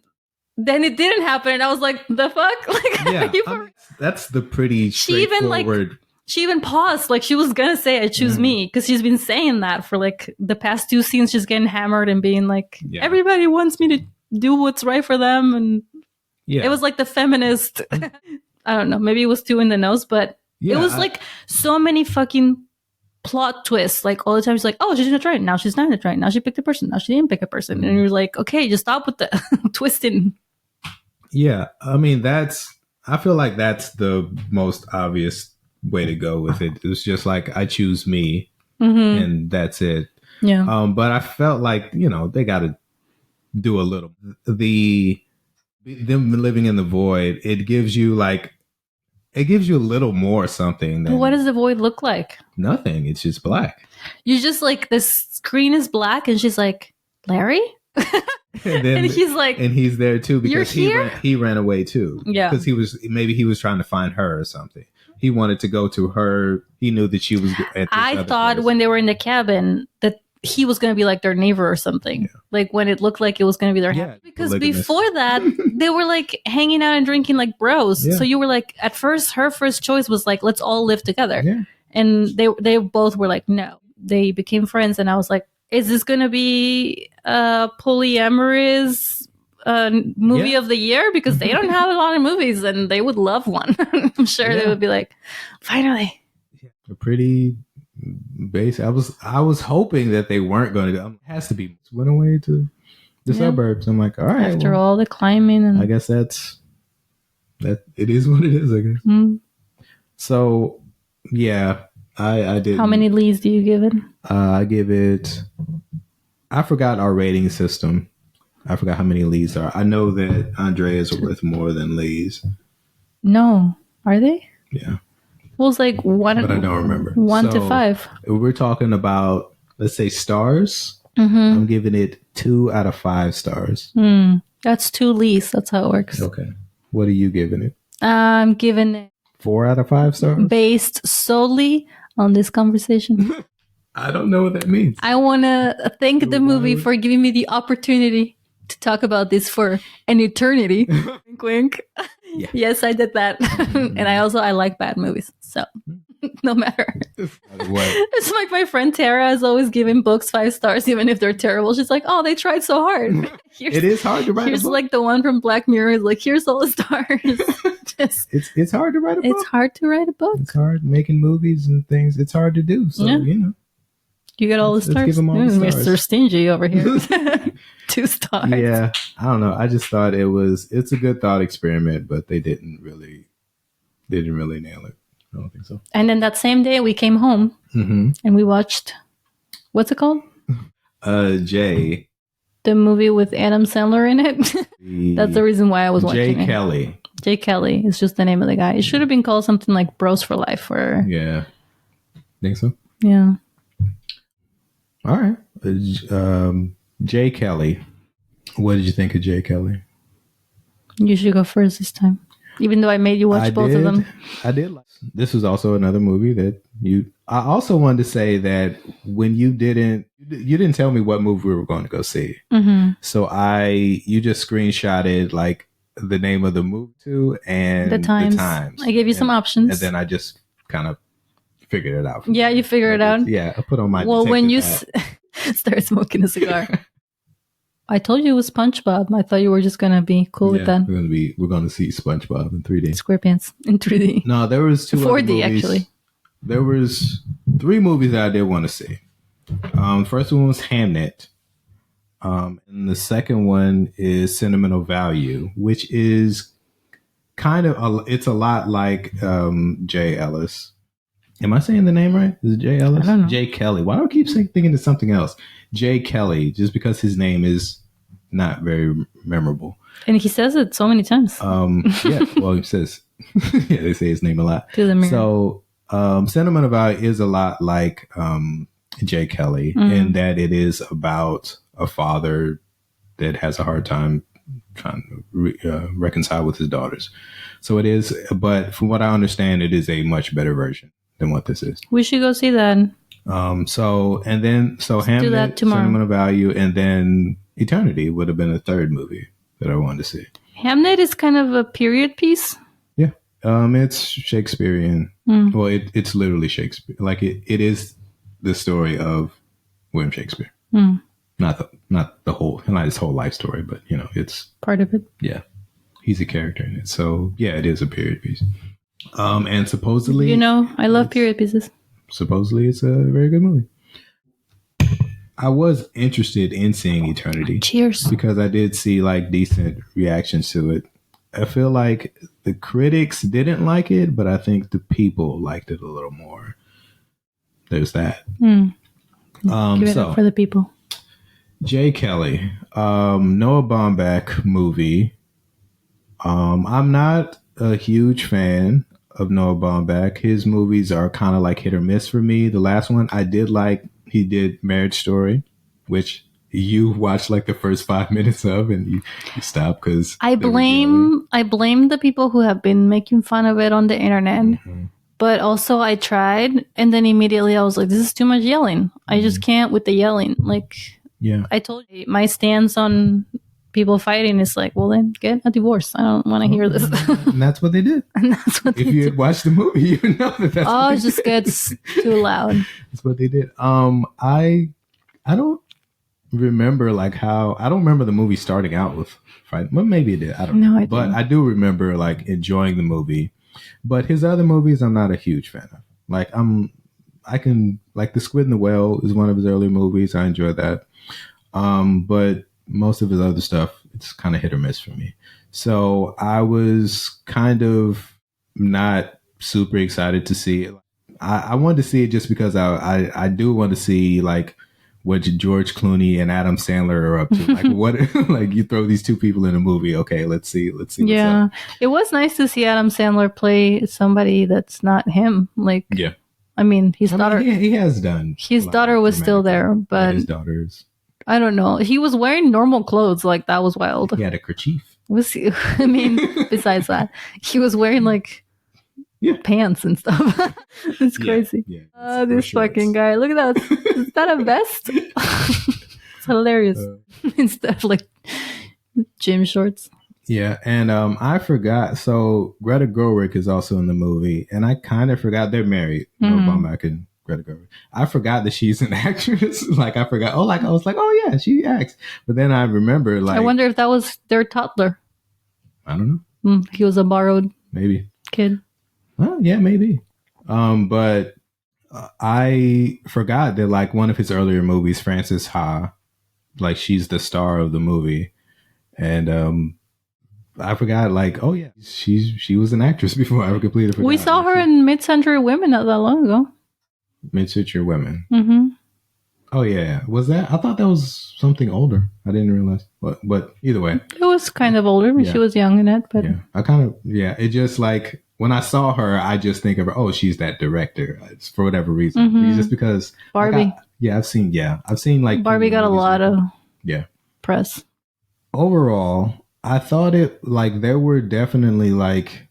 then it didn't happen, and I was like, the fuck? Like, that's the pretty straightforward. She even paused, like she was gonna say, I choose me, because she's been saying that for like the past two scenes. She's getting hammered and being like, everybody wants me to do what's right for them. And it was like the feminist, I don't know, maybe it was too in the nose, but it was like so many fucking plot twists, like all the time. She's like, oh, she's gonna try it, now she's not gonna try it, now she picked a person, now she didn't pick a person. And you're like, okay, just stop with the twisting. I mean, I feel like that's the most obvious way to go with it. It's just like, I choose me, and that's it. But I felt like, they got to do a little. Them living in the void, it gives you a little more something. But what does the void look like? Nothing. It's just black. You just like, the screen is black, and she's like, Larry? and he's like, and he's there too, because he ran away too. Because he was trying to find her or something. He wanted to go to her. He knew that she was at I thought place. When they were in the cabin that he was going to be like their neighbor or something. Like when it looked like it was going to be their house. Because before that, they were like hanging out and drinking like bros. So you were like, at first, her first choice was like, let's all live together. And they both were like, no. They became friends, and I was like, is this going to be polyamorous movie of the year? Because they don't have a lot of movies, and they would love one. I'm sure they would be like, finally. A pretty base. I was hoping that they weren't going to go. It has to be. Went away to the suburbs. I'm like, all right. After all the climbing. And I guess that's that it is what it is, I guess. Mm. So yeah, I did. How many Lees do you give it? I give it. I forgot our rating system. I forgot how many Lees are. I know that Andreas are worth more than Lees. No, are they? Yeah. Well, it's like one, but I don't remember. 1 to 5. We're talking about, let's say, stars. Mm-hmm. I'm giving it 2 out of 5 stars. That's 2 Lees. That's how it works. Okay. What are you giving it? I'm giving it 4 out of 5 stars? Based solely on this conversation. I don't know what that means. I want to thank the movie for giving me the opportunity to talk about this for an eternity. Wink, wink. Yeah. Yes, I did that. And I like bad movies. So no matter. It's like my friend Tara is always giving books 5 stars, even if they're terrible. She's like, oh, they tried so hard. It is hard to write a book. Here's like the one from Black Mirror is like, here's all the stars. It's hard to write a book. It's hard to write a book. It's hard making movies and things. It's hard to do. So, you know. You get all the stars. Give them all the stars. Mr. Stingy over here. 2 stars. Yeah. I don't know. I just thought it's a good thought experiment, but they didn't really nail it. I don't think so. And then that same day we came home and we watched, what's it called? Jay. The movie with Adam Sandler in it. That's the reason why I was watching it. Kelly. Jay Kelly is just the name of the guy. It should have been called something like Bros for Life or. Yeah. Think so? Yeah. All right. Jay Kelly. What did you think of Jay Kelly? You should go first this time. Even though I made you watch both of them. I did. This was also another movie that I also wanted to say that when you didn't tell me what movie we were going to go see. Mm-hmm. So you just screenshotted like the name of the movie too and the times. I gave you some options. And then I just kind of figured it out. Yeah, you figured it out. Yeah, I put on my. Well, when you start smoking a cigar. I told you it was SpongeBob. I thought you were just gonna be cool with that. We're gonna see SpongeBob in 3D. SquarePants in 3D. No, there was 2 4D other movies. Actually. There was 3 movies that I did want to see. First one was Hamnet. And the second one is Sentimental Value, which is kind of it's a lot like Jay Ellis. Am I saying the name right? Is it Jay Ellis? I don't know. Jay Kelly. Why do I keep thinking it's something else? Jay Kelly, just because his name is not very memorable. And he says it so many times. Yeah, well, he says, they say his name a lot. To the mirror. So, Sentimental Value is a lot like Jay Kelly in that it is about a father that has a hard time trying to reconcile with his daughters. So it is, but from what I understand, it is a much better version than what this is. We should go see that. So Hamnet, Sentimental Value, and then Eternity would have been a third movie that I wanted to see. Hamnet is kind of a period piece. Yeah. It's Shakespearean. Well, it's literally Shakespeare. Like it is the story of William Shakespeare. Not his whole life story, but it's part of it. Yeah. He's a character in it. So yeah, it is a period piece. And supposedly, I love period pieces. Supposedly, it's a very good movie. I was interested in seeing Eternity. Cheers. Because I did see like decent reactions to it. I feel like the critics didn't like it, but I think the people liked it a little more. There's that. Give it up for the people. Jay Kelly, Noah Baumbach movie. I'm not a huge fan of Noah Baumbach. His movies are kind of like hit or miss for me. The last one I did like, he did Marriage Story, which you watched like the first 5 minutes of and you stopped because I blame the people who have been making fun of it on the internet. Mm-hmm. But also I tried and then immediately I was like, this is too much yelling. I just can't with the yelling. Like, yeah, I told you my stance on people fighting is like, well, then get a divorce. I don't want to hear this. And that's what they did. And that's what if you had watched the movie, you would know that that's what it just gets too loud. That's what they did. I don't remember I don't remember the movie starting out with fight. Well, maybe it did. I don't know. But I do remember like enjoying the movie. But his other movies, I'm not a huge fan of. Like I can like The Squid and the Whale is one of his early movies. I enjoy that. But most of his other stuff, it's kind of hit or miss for me. So I was kind of not super excited to see it. I wanted to see it just because I do want to see like what George Clooney and Adam Sandler are up to. Like what like you throw these two people in a movie. Okay, let's see what's Yeah. up. It was nice to see Adam Sandler play somebody that's not him. Like, Yeah. I mean, his daughter. He has done. His daughter was still there, but his daughter's. I don't know. He was wearing normal clothes. Like, that was wild. He had a kerchief. Was he? I mean, besides that, he was wearing like pants and stuff. It's crazy. Yeah, this fucking guy. Look at that. Is that a vest? It's hilarious. Instead of like gym shorts. Yeah, and I forgot. So Greta Gerwig is also in the movie, and I kind of forgot they're married. Baumbach and Greta Gerwig. I forgot that she's an actress. Like I forgot. Oh, like I was like, oh yeah, she acts. But then I remember, like, I wonder if that was their toddler. I don't know. He was a borrowed maybe kid. Well, yeah, maybe. But I forgot that like one of his earlier movies, Frances Ha, like she's the star of the movie, and I forgot, like, oh yeah, she was an actress before I completely forgot. We saw her in Mid-Century Women not that long ago. Mid-Century Women. Mm-hmm. Oh yeah, was that? I thought that was something older. I didn't realize, but either way, it was kind of older. She was young in it, but it just like when I saw her, I just think of her. Oh, she's that director for whatever reason. Just because Barbie. I've seen like Barbie got a lot of press. Overall, I thought it like there were definitely like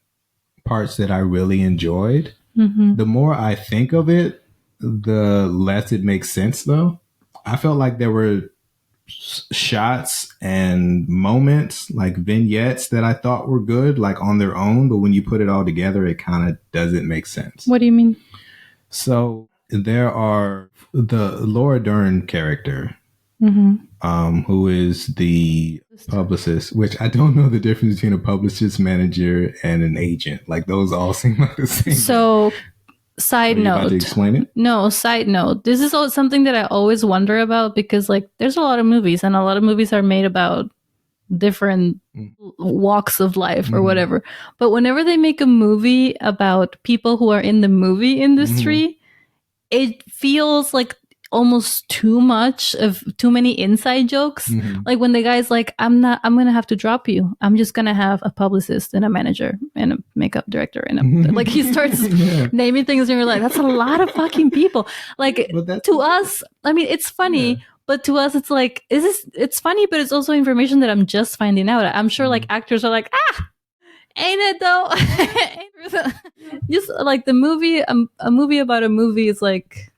parts that I really enjoyed. The more I think of it, the less it makes sense, though. I felt like there were shots and moments, like vignettes, that I thought were good, like on their own, but when you put it all together, it kind of doesn't make sense. What do you mean? So there are the Laura Dern character, who is the publicist, which I don't know the difference between a publicist, manager, and an agent. Like those all seem like the same. So side note. About to explain it? No, side note. This is something that I always wonder about, because like there's a lot of movies, and a lot of movies are made about different walks of life or whatever. But whenever they make a movie about people who are in the movie industry, it feels like almost too many inside jokes. Like when the guy's like, I'm gonna have to drop you. I'm just gonna have a publicist and a manager and a makeup director and like he starts naming things and you're like, that's a lot of fucking people. Like to us, I mean, it's funny, but to us it's like, it's funny, but it's also information that I'm just finding out. I'm sure like actors are like, ain't it though? Just like the movie, a movie about a movie is like,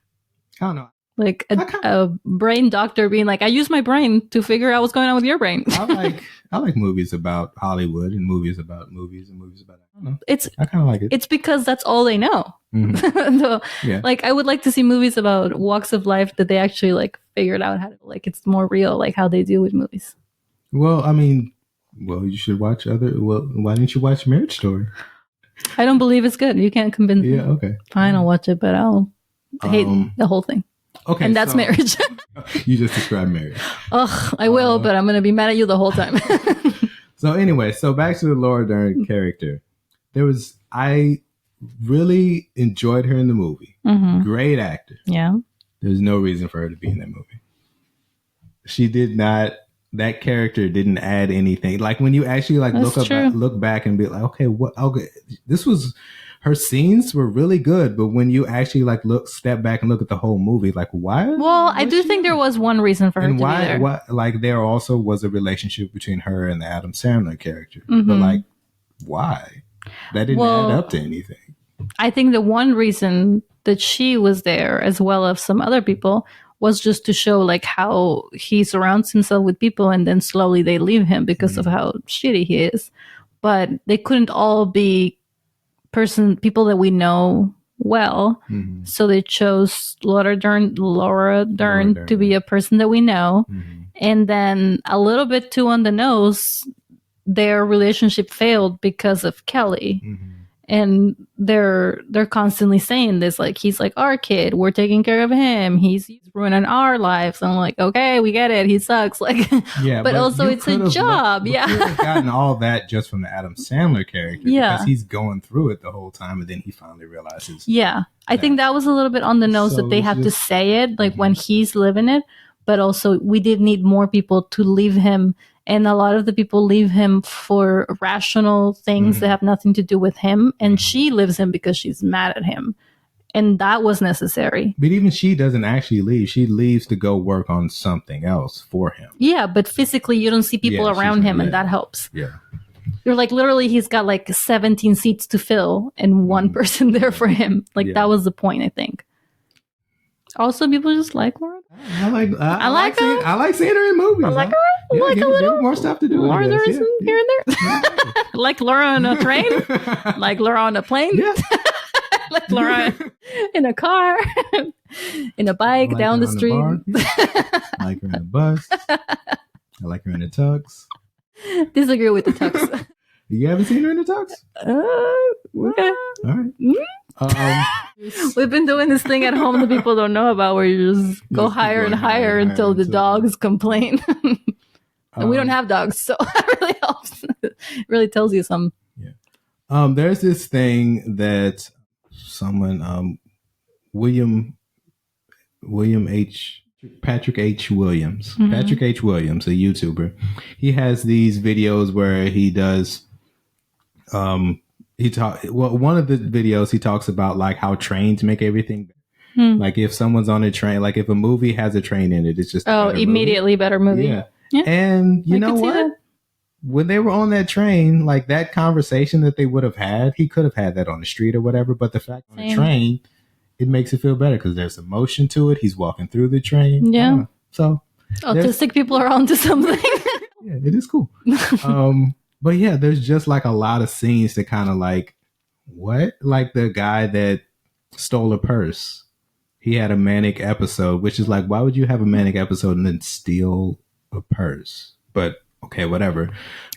I don't know. Like a brain doctor being like, I use my brain to figure out what's going on with your brain. I like movies about Hollywood and movies about movies and movies about, I don't know. I kind of like it. It's because that's all they know. So, like I would like to see movies about walks of life that they actually like figured out how to, like, it's more real, like how they do with movies. Well, I mean, you should watch why didn't you watch Marriage Story? I don't believe it's good. You can't convince me. Yeah, okay. Fine, I'll watch it, but I'll hate the whole thing. Okay, and that's Marriage. You just described Marriage. Ugh, I will, but I'm going to be mad at you the whole time. So anyway, back to the Laura Dern character. I really enjoyed her in the movie. Great actor. Yeah. There's no reason for her to be in that movie. She did not. That character didn't add anything. Like when you actually like look back and be like, okay, this was. Her scenes were really good, but when you actually like step back and look at the whole movie, like why? Well, I do think there was one reason for her to be there. Why? Like there also was a relationship between her and the Adam Sandler character, but like why? That didn't add up to anything. I think the one reason that she was there, as well as some other people, was just to show like how he surrounds himself with people, and then slowly they leave him because of how shitty he is. But they couldn't all be people that we know well, so they chose Laura Dern to be a person that we know, and then a little bit too on the nose, their relationship failed because of Kelly, and they're constantly saying this, like, he's like our kid, we're taking care of him, he's ruining our lives. I'm like, okay, we get it, he sucks, like, yeah, but also it's a job. You could have gotten all that just from the Adam Sandler character, because he's going through it the whole time, and then he finally realizes. I think that was a little bit on the nose, that they have to say it like when he's living it, but also we did need more people to leave him. And a lot of the people leave him for rational things that have nothing to do with him. And she leaves him because she's mad at him. And that was necessary. But even she doesn't actually leave. She leaves to go work on something else for him. Yeah, but physically you don't see people around him, and that helps. Yeah. You're like, literally, he's got like 17 seats to fill and one person there for him. Like, that was the point, I think. Also, people just like Laura. I like seeing her in movies. I like her. Like a little more stuff to do. More here and there. Like Laura on a train. Like Laura on a plane. Yeah. Like Laura in a car, in a bike, like down the street. I like her in a bus. I like her in a tux. Disagree with the tux. You haven't seen her in the tux? Okay. All right. We've been doing this thing at home that people don't know about, where you just go higher and higher until the dogs complain. And we don't have dogs, so that really helps. It really tells you something. Yeah. There's this thing that someone, Patrick H. Williams, Patrick H. Williams, a YouTuber. He has these videos where he does, one of the videos he talks about like how trains make everything. Like if someone's on a train, like if a movie has a train in it, it's just immediately better movie. Yeah. And you know what? When they were on that train, like that conversation that they would have had, he could have had that on the street or whatever. But the fact on the train, it makes it feel better because there's emotion to it. He's walking through the train. Yeah. So autistic people are onto something. Yeah, it is cool. But yeah, there's just like a lot of scenes that kind of like, what? Like the guy that stole a purse. He had a manic episode, which is like, why would you have a manic episode and then steal a purse? But okay, whatever.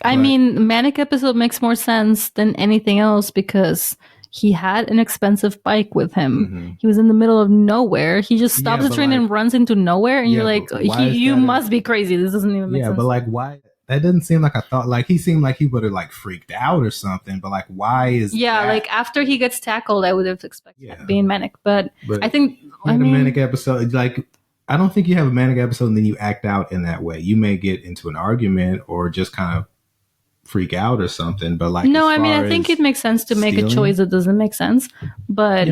I mean, manic episode makes more sense than anything else because he had an expensive bike with him. He was in the middle of nowhere. He just stops the train and runs into nowhere, and you're like, you must be crazy. This doesn't even make sense. Yeah, but like, why? That doesn't seem like I thought. Like, he seemed like he would have like freaked out or something. But like, why is that? Like after he gets tackled, I would have expected being manic. But I think a manic episode, like, I don't think you have a manic episode and then you act out in that way. You may get into an argument or just kind of freak out or something. But like, no, I mean, I think it makes sense to make a choice that doesn't make sense. But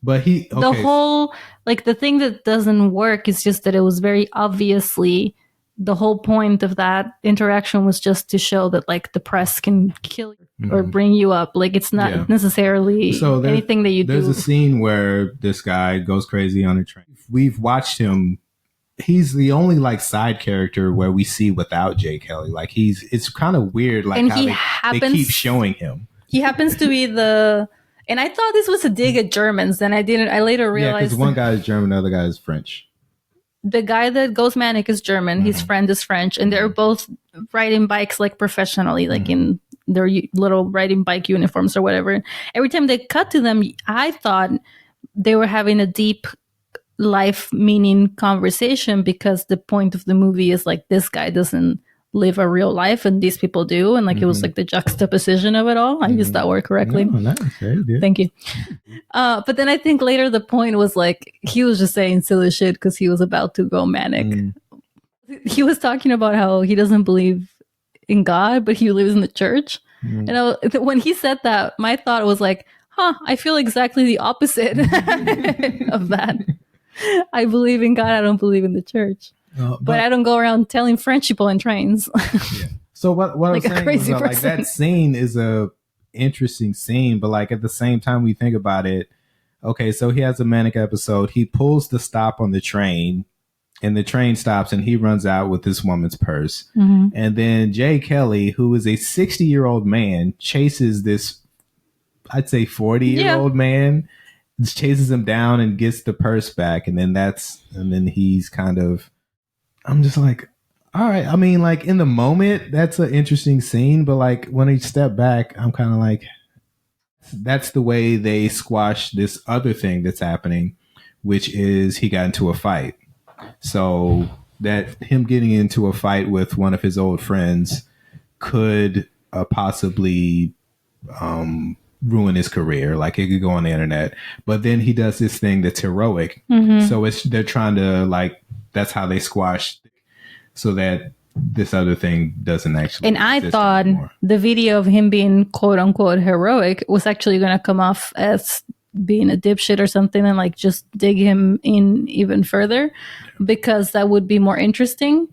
the whole, like, the thing that doesn't work is just that it was very obviously, the whole point of that interaction was just to show that like the press can kill you or bring you up. Like, it's not necessarily anything that you do. There's a scene where this guy goes crazy on a train. We've watched him. He's the only like side character where we see without Jay Kelly. Like it's kind of weird. Like, and how they keep showing him. He happens to be and I thought this was a dig at Germans. And I later realized. Yeah, because one guy is German, the other guy is French. The guy that goes manic is German. His friend is French, and they're both riding bikes like professionally, like in their little riding bike uniforms or whatever. Every time they cut to them, I thought they were having a deep life meaning conversation, because the point of the movie is like, this guy doesn't live a real life and these people do, and like it was like the juxtaposition of it all. I used that word correctly. No, nice. Thank you. But then I think later the point was like, he was just saying silly shit because he was about to go manic. He was talking about how he doesn't believe in God, but he lives in the church. And when he said that, my thought was like, I feel exactly the opposite of that. I believe in God. I don't believe in the church. But I don't go around telling French people in trains. So what like I'm saying is like, that scene is a interesting scene, but like at the same time we think about it, okay, so he has a manic episode. He pulls the stop on the train, and the train stops, and he runs out with this woman's purse. And then Jay Kelly, who is a 60-year-old man, chases this, I'd say 40-year-old man, chases him down and gets the purse back, and then he's kind of. I'm just like, all right. I mean, like in the moment, that's an interesting scene, but like when I step back, I'm kind of like, that's the way they squash this other thing that's happening, which is he got into a fight. So that him getting into a fight with one of his old friends could possibly ruin his career. Like it could go on the internet. But then he does this thing that's heroic. So they're trying to that's how they squash so that this other thing doesn't actually. And I thought anymore. The video of him being quote unquote heroic was actually going to come off as being a dipshit or something and just dig him in even further, because that would be more interesting.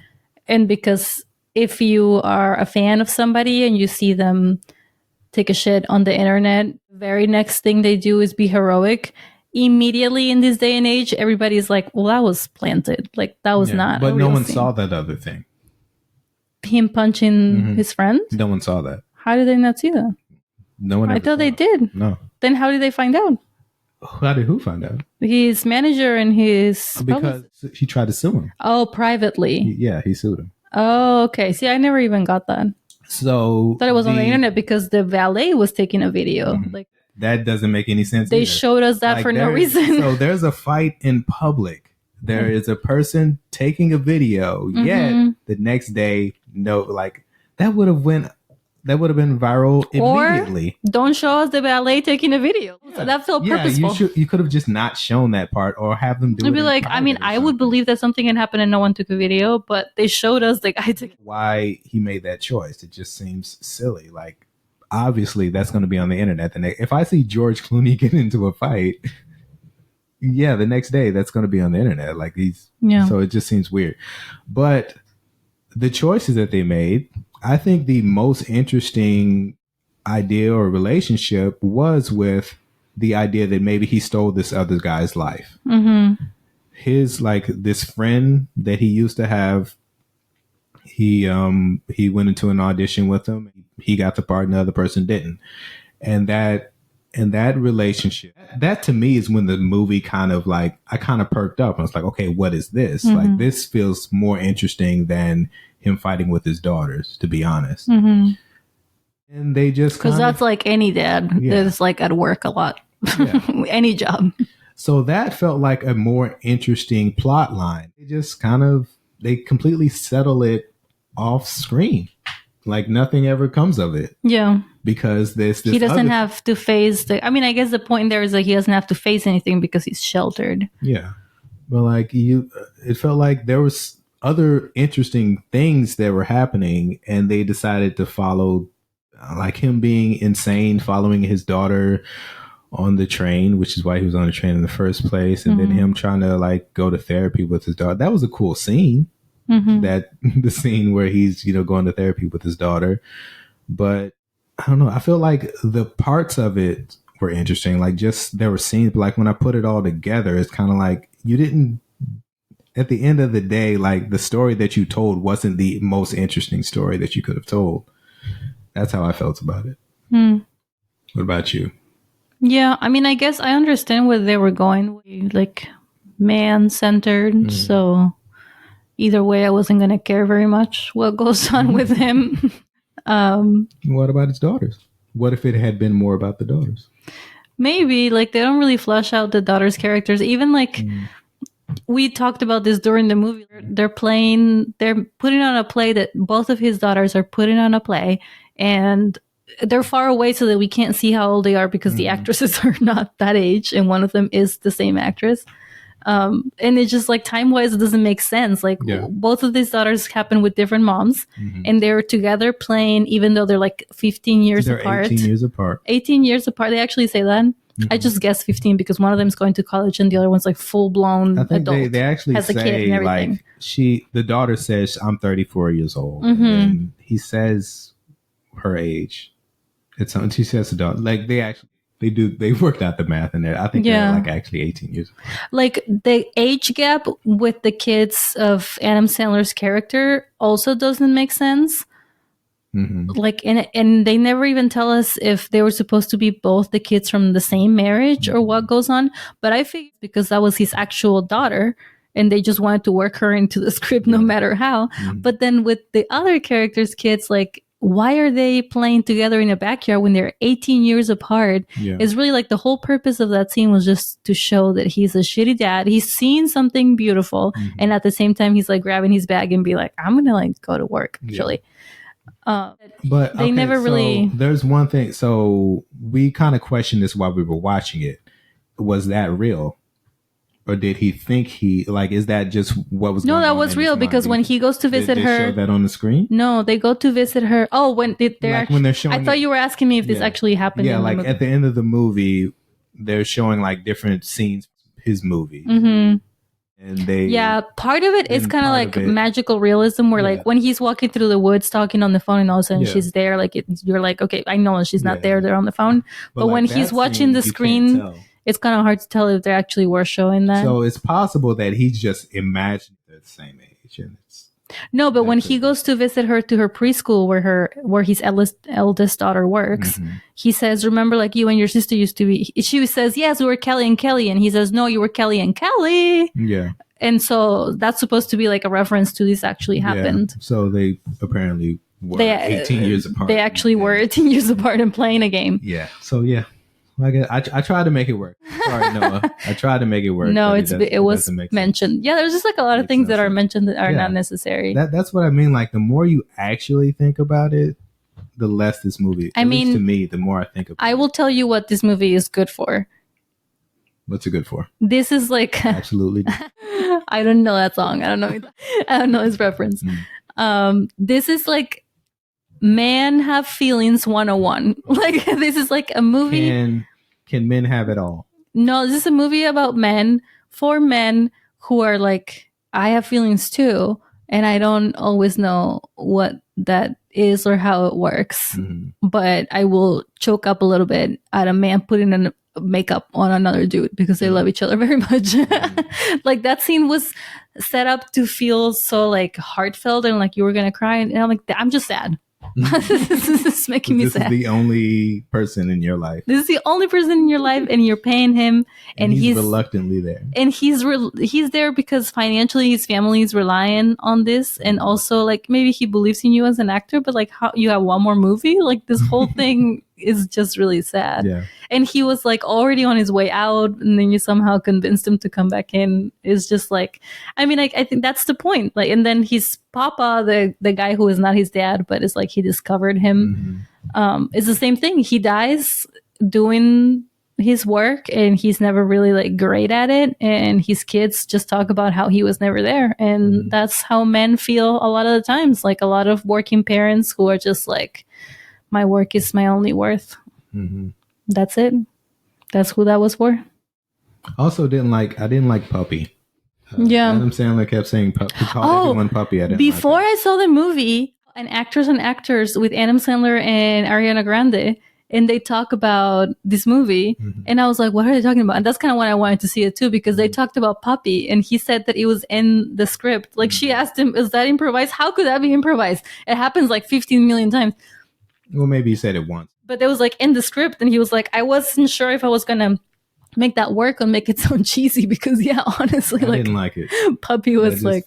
And because if you are a fan of somebody and you see them take a shit on the internet, the very next thing they do is be heroic. Immediately in this day and age, everybody's like, well, that was planted. That was not. But no one saw that other thing. Him punching his friend? No one saw that. How did they not see that? No one. I thought they did. No. Then how did they find out? How did who find out? His manager and his... Because he tried to sue him. Oh, privately. He sued him. Oh, okay. See, I never even got that. So... I thought it was on the internet because the valet was taking a video. That doesn't make any sense They either. showed us that for no reason. So there's a fight in public. There is a person taking a video, yet the next day, that would have been viral immediately. Or don't show us the ballet taking a video. Yeah. So that felt purposeful. You could have just not shown that part or have them do it. It'd be like, I would believe that something had happened and no one took a video, but they showed us the guy took. Why he made that choice? It just seems silly. Obviously, that's going to be on the internet. If I see George Clooney get into a fight, the next day that's going to be on the internet. So it just seems weird. But the choices that they made, I think the most interesting idea or relationship was with the idea that maybe he stole this other guy's life. His this friend that he used to have, he went into an audition with him. He got the part and the other person didn't. And that relationship, that to me is when the movie I kind of perked up. I was like, okay, what is this? This feels more interesting than him fighting with his daughters, to be honest. And they just because that's like any dad that's at work a lot, any job. So that felt like a more interesting plot line. They just they completely settle it off screen. Nothing ever comes of it. Yeah. Because this he doesn't have to face I guess the point there is he doesn't have to face anything because he's sheltered. Yeah. But it felt like there was other interesting things that were happening, and they decided to follow him being insane, following his daughter on the train, which is why he was on the train in the first place. And then him trying to go to therapy with his daughter. That was a cool scene. That the scene where he's, going to therapy with his daughter. But I don't know. I feel like the parts of it were interesting. There were scenes, but when I put it all together, it's kind of you didn't, at the end of the day, the story that you told wasn't the most interesting story that you could have told. That's how I felt about it. What about you? Yeah. I guess I understand where they were going, man-centered. So either way, I wasn't going to care very much what goes on with him. What about his daughters? What if it had been more about the daughters? Maybe they don't really flesh out the daughters' characters. Even we talked about this during the movie. They're putting on a play that both of his daughters are putting on a play, and they're far away so that we can't see how old they are because the actresses are not that age, and one of them is the same actress. And it's just time-wise, it doesn't make sense. Both of these daughters happen with different moms, and they're together playing, even though they're 15 years apart. 18 years apart. 18 years apart. They actually say that. I just guessed 15 because one of them is going to college and the other one's full-blown adult. They actually has a kid and everything. The daughter says, I'm 34 years old. And he says her age. She says the daughter. They worked out the math in there. I think they're actually 18 years. The age gap with the kids of Adam Sandler's character also doesn't make sense. And they never even tell us if they were supposed to be both the kids from the same marriage or what goes on. But I think because that was his actual daughter and they just wanted to work her into the script no matter how. But then with the other characters' kids, why are they playing together in a backyard when they're 18 years apart? Yeah. It's really like the whole purpose of that scene was just to show that he's a shitty dad. He's seen something beautiful, and at the same time, he's like grabbing his bag and be like, "I'm gonna like go to work." Actually, but they never really. There's one thing. So we kind of questioned this while we were watching it. Was that real? Or did he think is that just what was going on? No, that was real because when he goes to visit did her. They show that on the screen? No, they go to visit her. Oh, when they're showing. I thought you were asking me if this actually happened. Yeah, like at the end of the movie, they're showing like different scenes of his movie. Mm-hmm. And part of it is kind of like magical realism where like when he's walking through the woods talking on the phone and all of a sudden she's there, like you're like, okay, I know she's not there, they're on the phone. But like when he's watching the screen, it's kind of hard to tell if they actually were showing that. So it's possible that he's just imagined they're the same age. And no, but when he goes to visit her to her preschool where his eldest daughter works, he says, remember like you and your sister used to be, she says, yes, we were Kelly and Kelly. And he says, no, you were Kelly and Kelly. Yeah. And so that's supposed to be like a reference to this actually happened. So they apparently were 18 years apart. They actually were 18 years apart and playing a game. Yeah. So yeah. I tried to make it work. Sorry, Noah. I tried to make it work. No, it was mentioned. Yeah, there's just like a lot of things that are mentioned that are not necessary. That's what I mean. Like the more you actually think about it, the less this movie. At least to me, the more I think about it. I will tell you what this movie is good for. What's it good for? This is like absolutely. I don't know that song. I don't know his reference. This is like men have feelings 101. Like this is like a movie. Can men have it all? No, this is a movie about men, for men who are like, I have feelings too, and I don't always know what that is or how it works. But I will choke up a little bit at a man putting in makeup on another dude because they love each other very much. Like that scene was set up to feel so like heartfelt and like you were gonna cry, and I'm like, I'm just sad. This is making me sad. This is the only person in your life. This is the only person in your life, and you're paying him, and he's reluctantly there. And he's there because financially his family is relying on this, and also like maybe he believes in you as an actor, but like how you have one more movie, like this whole thing is just really sad. Yeah. And he was like already on his way out, and then you somehow convinced him to come back in. It's just like, I mean, like I think that's the point. Like, and then his papa, the guy who is not his dad, but is like he discovered him. It's the same thing. He dies doing his work, and he's never really like great at it. And his kids just talk about how he was never there, and that's how men feel a lot of the times. Like a lot of working parents who are just like, my work is my only worth. That's it. That's who that was for. Also, I didn't like Puppy. Adam Sandler kept saying Puppy. He called everyone Puppy. Before I saw the movie, Actors with Adam Sandler and Ariana Grande, and they talk about this movie, and I was like, what are they talking about? And that's kind of when I wanted to see it too, because they talked about Puppy, and he said that it was in the script. Like she asked him, is that improvised? How could that be improvised? It happens like 15 million times. Well, maybe he said it once. But it was like in the script, and he was like, I wasn't sure if I was gonna make that work or make it sound cheesy, because honestly, I didn't like it. Puppy was like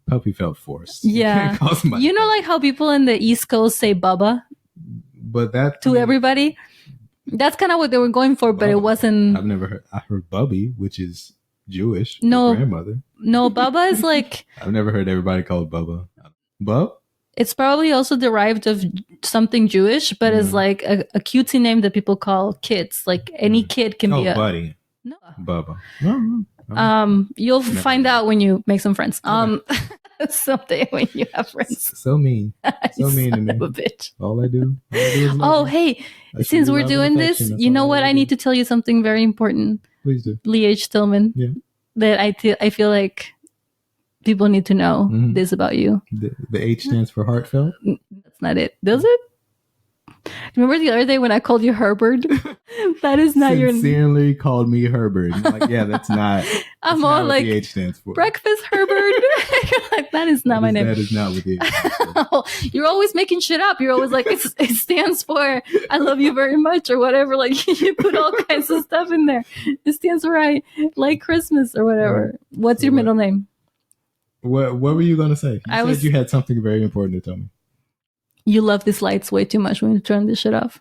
Puppy felt forced. Yeah. You know, like how people in the East Coast say Bubba, but that to everybody. That's kind of what they were going for, but it wasn't. I've never heard. I heard Bubby, which is Jewish. No, grandmother. No, Bubba is like. I've never heard everybody call it Bubba. Bub. It's probably also derived of something Jewish, but it's like a cutesy name that people call kids. Like any kid can be a buddy. No, Bubba. You'll find out when you make some friends. Someday when you have friends. So mean. So mean to me. A bitch. All I do is love hey, since we're doing this, you know what? I need to tell you something very important. Please do. Lee H. Stillman. Yeah. That I feel like people need to know this about you. The H stands for heartfelt? That's not it. Does it? Remember the other day when I called you Herbert? That is not your name. Sincerely called me Herbert. I'm like, yeah, that's not. I'm all like, the H stands for. Breakfast Herbert. Like, that is not my name. That is not what the H stands for. You're always making shit up. You're always like, it stands for I love you very much or whatever. Like you put all kinds of stuff in there. It stands for I like Christmas or whatever. Right. What's your middle name? What were you going to say? You said you had something very important to tell me. You love these lights way too much when you turn this shit off.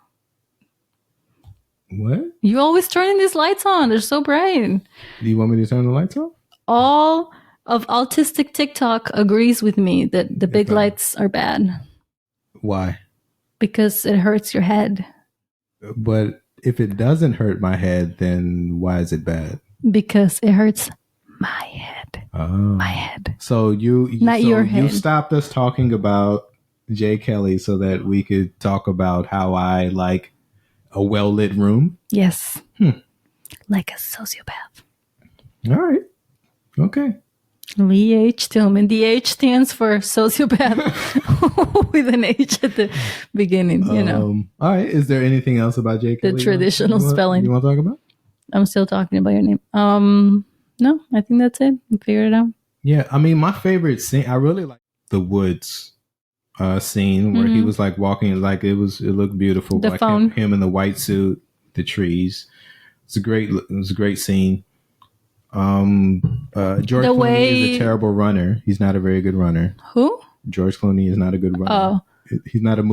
What? You always turning these lights on. They're so bright. Do you want me to turn the lights off? All of autistic TikTok agrees with me that the big lights are bad. Why? Because it hurts your head. But if it doesn't hurt my head, then why is it bad? Because it hurts my head. Oh. My head. So Not your head. You stopped us talking about Jay Kelly so that we could talk about how I like a well-lit room? Yes. Like a sociopath. All right. Okay. Lee H. Tillman. The H stands for sociopath with an H at the beginning, you know. All right. Is there anything else about Jay Kelly? The traditional spelling. You want to talk about? I'm still talking about your name. No, I think that's it. We figured it out. Yeah. I mean, my favorite scene, I really like the woods scene where he was like walking, like it looked beautiful. The like phone. Him in the white suit, the trees. It was a great scene. George Clooney is a terrible runner. He's not a very good runner. Who? George Clooney is not a good runner. Oh, he's not a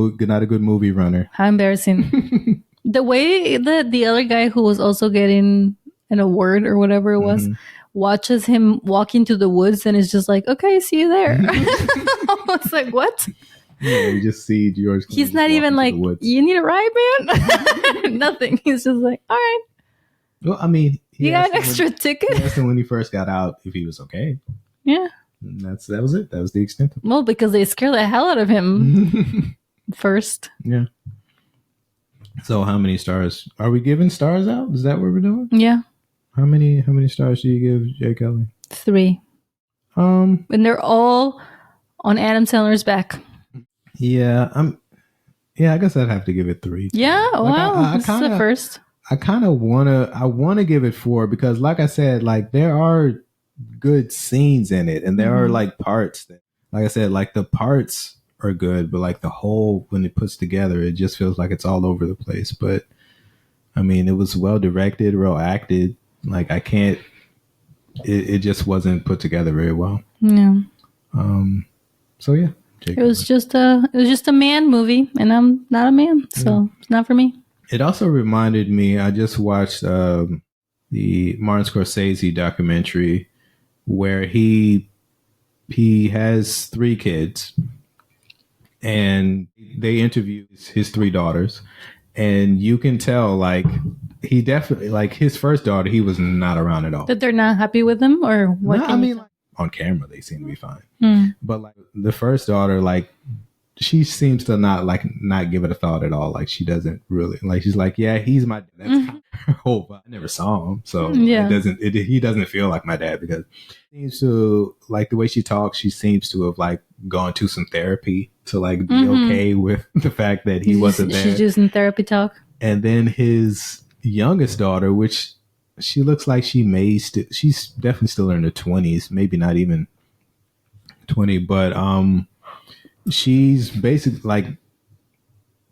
good movie runner. how embarrassing! The way that the other guy who was also getting an award or whatever it was watches him walk into the woods and is just like, "Okay, see you there." I was like, "What?" Yeah, you just see George Clooney. He's not even like, "You need a ride, man." Nothing. He's just like, "All right." Well, I mean, you got an extra ticket? He asked him when he first got out if he was okay. Yeah. And that was it. That was the extent of it. Well, because they scared the hell out of him first. Yeah. So how many stars? Are we giving stars out? Is that what we're doing? Yeah. How many stars do you give Jay Kelly? 3. And they're all on Adam Sandler's back. Yeah. I guess I'd have to give it 3. Yeah, like, wow. This is the first. I kind of wanna give it 4 because, like I said, like there are good scenes in it, and there are like parts that, like I said, like the parts are good, but like the whole when it puts together, it just feels like it's all over the place. But I mean, it was well directed, well acted. Like I can't. It just wasn't put together very well. Yeah. So yeah, it was just a man movie, and I'm not a man, so it's not for me. It also reminded me, I just watched the Martin Scorsese documentary where he has 3 kids and they interview his 3 daughters, and you can tell like he definitely, like his first daughter, he was not around at all. That they're not happy with him, or what? No, I mean, like, on camera they seem to be fine. But like the first daughter, like she seems to not give it a thought at all. Like she doesn't really, like she's like, yeah, he's my dad. That's kind of her hope. I never saw him, so he doesn't feel like my dad because he seems to, like the way she talks, she seems to have like gone to some therapy to like be okay with the fact that he wasn't there. She's using therapy talk. And then his youngest daughter, which she looks like she's definitely still in her 20s, maybe not even 20, but she's basically like,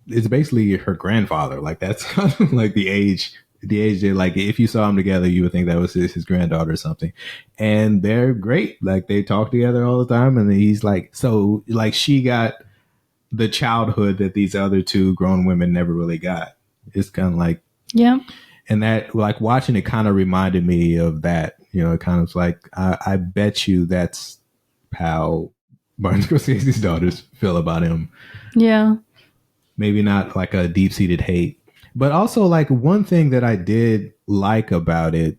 it's basically her grandfather. Like that's kind of like the age that, like, if you saw them together, you would think that was his granddaughter or something. And they're great. Like they talk together all the time. And he's like, so like she got the childhood that these other 2 grown women never really got. It's kind of like, yeah. And that, like watching it kind of reminded me of that, you know, it kind of like, I bet you that's how Martin Scorsese's daughters feel about him. Yeah. Maybe not like a deep-seated hate, but also like one thing that I did like about it,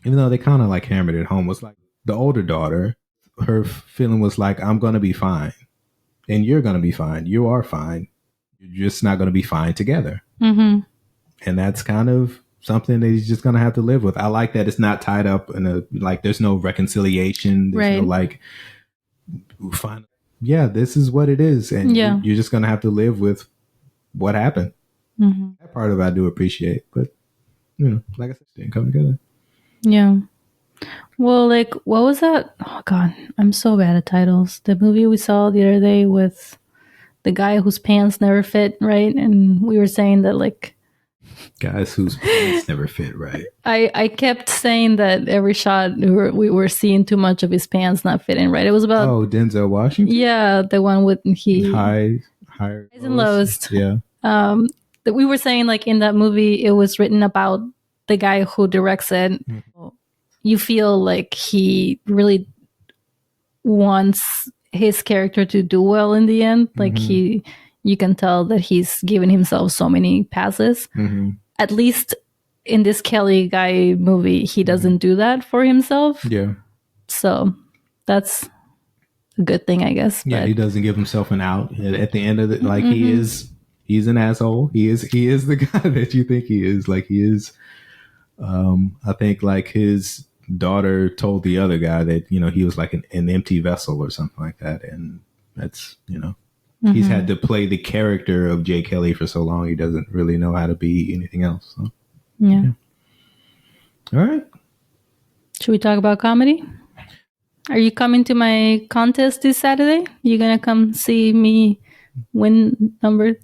even though they kind of like hammered it home, was like the older daughter, her feeling was like, I'm going to be fine and you're going to be fine. You are fine. You're just not going to be fine together. And that's kind of something that he's just going to have to live with. I like that it's not tied up in a, like, there's no reconciliation. There's no like, fine. Yeah, this is what it is. And you're just going to have to live with what happened. That part of it I do appreciate. But, you know, like I said, it didn't come together. Yeah. Well, like, what was that? Oh, God, I'm so bad at titles. The movie we saw the other day with the guy whose pants never fit, right? And we were saying that, like, guys whose pants never fit right. I kept saying that every shot we were seeing too much of his pants not fitting right. It was about Denzel Washington. Yeah, the one with high Highs and lows. Yeah. That we were saying, like, in that movie, it was written about the guy who directs it. You feel like he really wants his character to do well in the end. Like you can tell that he's given himself so many passes. At least in this Kelly guy movie, he doesn't do that for himself. Yeah. So that's a good thing, I guess. Yeah, but he doesn't give himself an out at the end of it. Like he's an asshole. He is the guy that you think he is. Like he is. I think like his daughter told the other guy that, you know, he was like an empty vessel or something like that. And that's, you know, he's had to play the character of Jay Kelly for so long. He doesn't really know how to be anything else. So. Yeah. All right. Should we talk about comedy? Are you coming to my contest this Saturday? You gonna come see me win third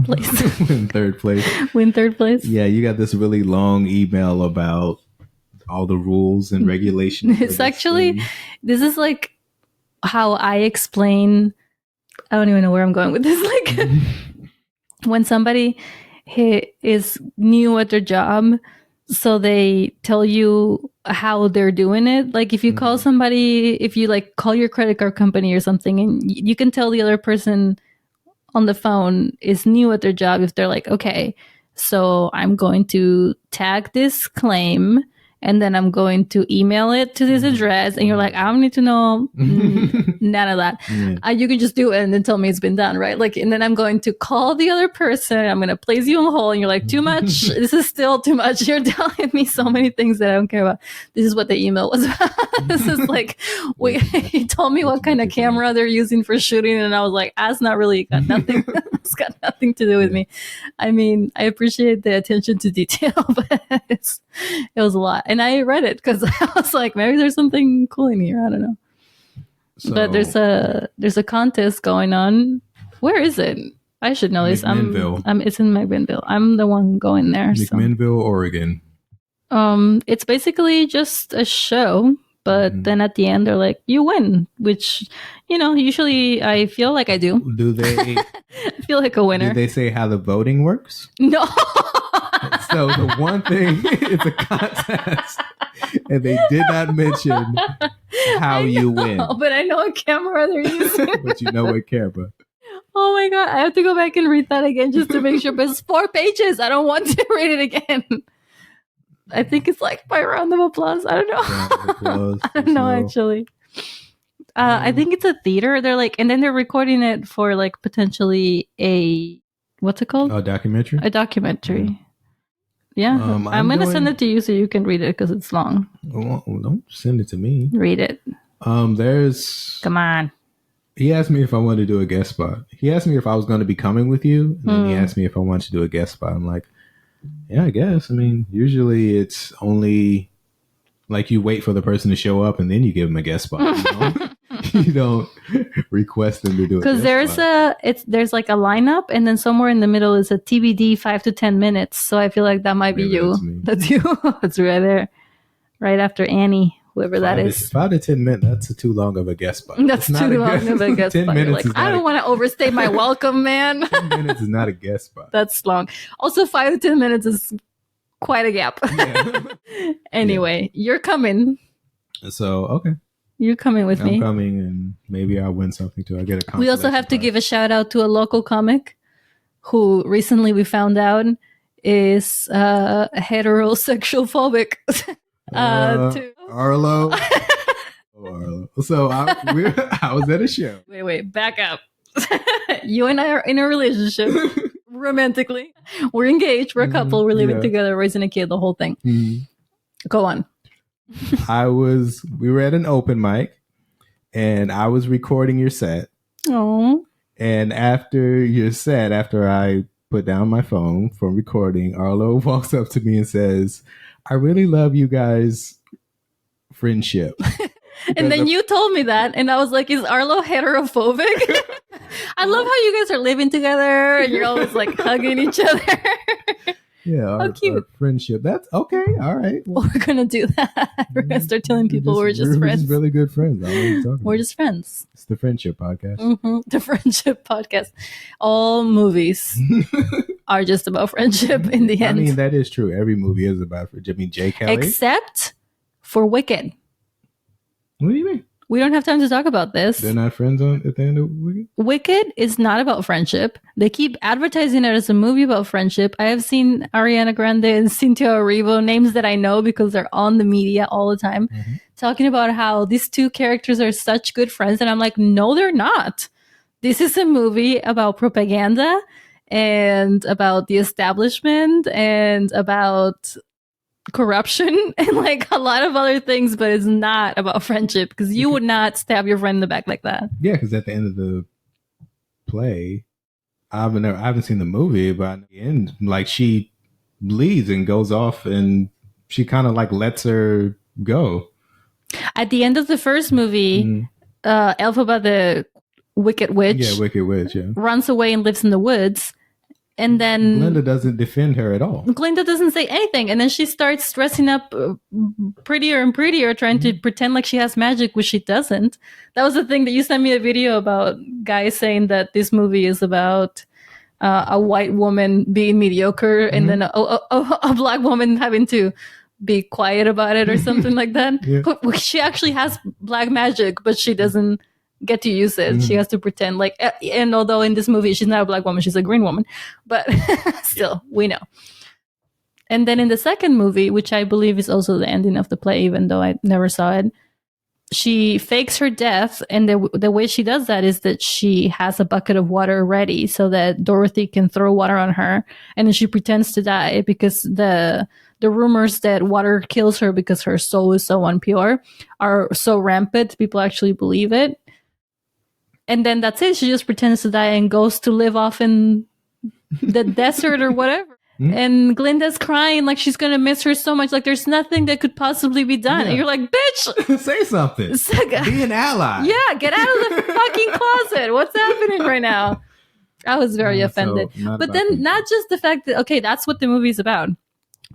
place? Win third place. Win third place? Yeah, you got this really long email about all the rules and regulations. It's actually, this is like how I explain, I don't even know where I'm going with this. Like when somebody is new at their job, so they tell you how they're doing it. Like if you call somebody, if you like call your credit card company or something, and you can tell the other person on the phone is new at their job if they're like, okay, so I'm going to tag this claim and then I'm going to email it to this address. And you're like, I don't need to know none of that. Yeah. You can just do it and then tell me it's been done, right? Like, and then I'm going to call the other person. I'm going to place you on hold. And you're like, too much. This is still too much. You're telling me so many things that I don't care about. This is what the email was about. This is like, he told me what kind of camera they're using for shooting. And I was like, that's not really got nothing. It's got nothing to do with me. I mean, I appreciate the attention to detail, but it was a lot. And I read it because I was like, maybe there's something cool in here. I don't know. So, but there's a contest going on. Where is it? I should know this. It's in McMinnville. I'm the one going there. McMinnville, Oregon. It's basically just a show, but then at the end they're like, you win, which, you know, usually I feel like I do. Do they I feel like a winner. Do they say how the voting works? No. So the one thing, it's a contest, and they did not mention how you win. But I know what camera they're using. But you know what camera. Oh my God, I have to go back and read that again just to make sure. But it's 4 pages. I don't want to read it again. I think it's like by round of applause. I don't know. I don't know, actually. I think it's a theater. They're like, and then they're recording it for like potentially a, what's it called? A documentary? A documentary. Yeah. I'm going to send it to you so you can read it because it's long. Well, don't send it to me. Read it. Come on. He asked me if I wanted to do a guest spot. He asked me if I was going to be coming with you. And then he asked me if I wanted to do a guest spot. I'm like, yeah, I guess. I mean, usually it's only like you wait for the person to show up and then you give them a guest spot. You know? You don't request them to do it. Because there's like a lineup, and then somewhere in the middle is a TBD 5 to 10 minutes. So I feel like that might be you. That's you. It's right there, right after Annie, whoever that is. 5 to 10 minutes. That's too long of a guest spot. That's too long of a guest 10 spot. Minutes like, I don't want to overstay my welcome, man. 10 minutes is not a guest spot. That's long. Also, 5 to 10 minutes is quite a gap. Yeah. Anyway, you're coming. So okay. You're coming with me. I'm coming, and maybe I'll win something too. I get a. We also have to give a shout out to a local comic who recently we found out is heterosexual phobic. Arlo. Arlo. So I was at a show. Wait, back up. You and I are in a relationship romantically. We're engaged. We're a couple. We're living together, raising a kid, the whole thing. Go on. We were at an open mic and I was recording your set. Oh. And after your set, after I put down my phone from recording, Arlo walks up to me and says, I really love you guys' friendship. And then you told me that, and I was like, is Arlo heterophobic? I love how you guys are living together and you're always like hugging each other. Our cute. friendship. That's okay. All right. Well, we're gonna do that. We're gonna start telling people we're just friends. We're just really good friends. I don't know what you're talking We're about. just friends. It's the friendship podcast. Mm-hmm. The friendship podcast. All movies are just about friendship in the end. I mean, that is true. Every movie is about friendship. I mean, J. Kelly. Except for Wicked. What do you mean? We don't have time to talk about this. They're not friends at the end of Wicked? Wicked is not about friendship. They keep advertising it as a movie about friendship. I have seen Ariana Grande and Cynthia Erivo, names that I know because they're on the media all the time, talking about how these two characters are such good friends. And I'm like, no, they're not. This is a movie about propaganda and about the establishment and about corruption and like a lot of other things, but it's not about friendship because you would not stab your friend in the back like that. Yeah, because at the end of the play, I haven't seen the movie, but at the end, like she leaves and goes off, and she kind of like lets her go. At the end of the first movie, Elphaba, the Wicked Witch, runs away and lives in the woods. And then Glinda doesn't defend her at all. Glinda doesn't say anything. And then she starts dressing up prettier and prettier, trying to pretend like she has magic, which she doesn't. That was the thing that you sent me a video about, guys saying that this movie is about a white woman being mediocre and then a black woman having to be quiet about it or something like that. She actually has black magic, but she doesn't get to use it. She has to pretend like, and although in this movie she's not a black woman, she's a green woman, but still we know. And then in the second movie, which I believe is also the ending of the play, even though I never saw it, she fakes her death, and the way she does that is that she has a bucket of water ready so that Dorothy can throw water on her, and then she pretends to die because the rumors that water kills her because her soul is so impure are so rampant, people actually believe it. And then that's it. She just pretends to die and goes to live off in the desert or whatever. And Glinda's crying like she's going to miss her so much. Like there's nothing that could possibly be done. And you're like, bitch! Say something. Be an ally. Yeah, get out of the fucking closet. What's happening right now? I was very offended. But then not just the fact that, okay, that's what the movie's about.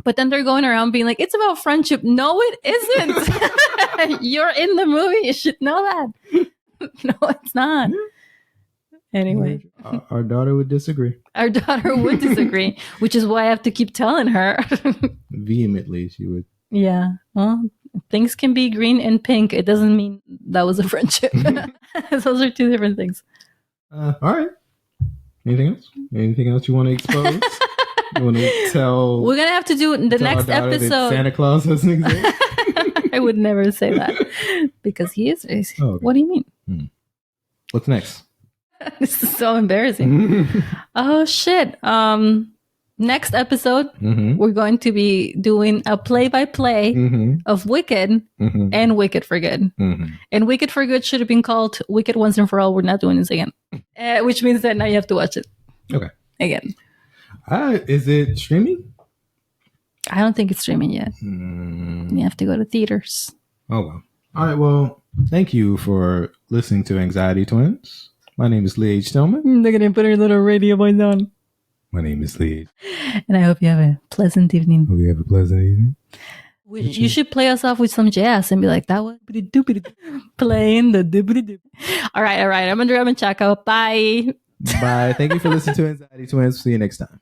But then they're going around being like, it's about friendship. No, it isn't. You're in the movie. You should know that. No, it's not. Anyway. Our daughter would disagree. Which is why I have to keep telling her. Vehemently, she would. Yeah. Well, things can be green and pink. It doesn't mean that was a friendship. Those are two different things. All right. Anything else? Anything else you want to expose? You want to tell? We're going to have to do the next episode. Santa Claus doesn't exist? I would never say that because he is. Oh, okay. What do you mean? What's next? This is so embarrassing. Oh shit. Next episode, we're going to be doing a play-by-play of Wicked and Wicked for Good. And Wicked for Good should have been called Wicked Once and For All. We're not doing this again. Which means that now you have to watch it. Okay. Again. Is it streaming? I don't think it's streaming yet. You have to go to theaters. Oh, well. All right. Well, thank you for listening to Anxiety Twins. My name is Lee H. Stillman. They're going to put her little radio voice on. My name is Lee. And I hope you have a pleasant evening. Hope you have a pleasant evening. You should play us off with some jazz and be like, that was playing the doobity-doop. All right. I'm Andrea Chaco. Bye. Bye. Thank you for listening to Anxiety Twins. See you next time.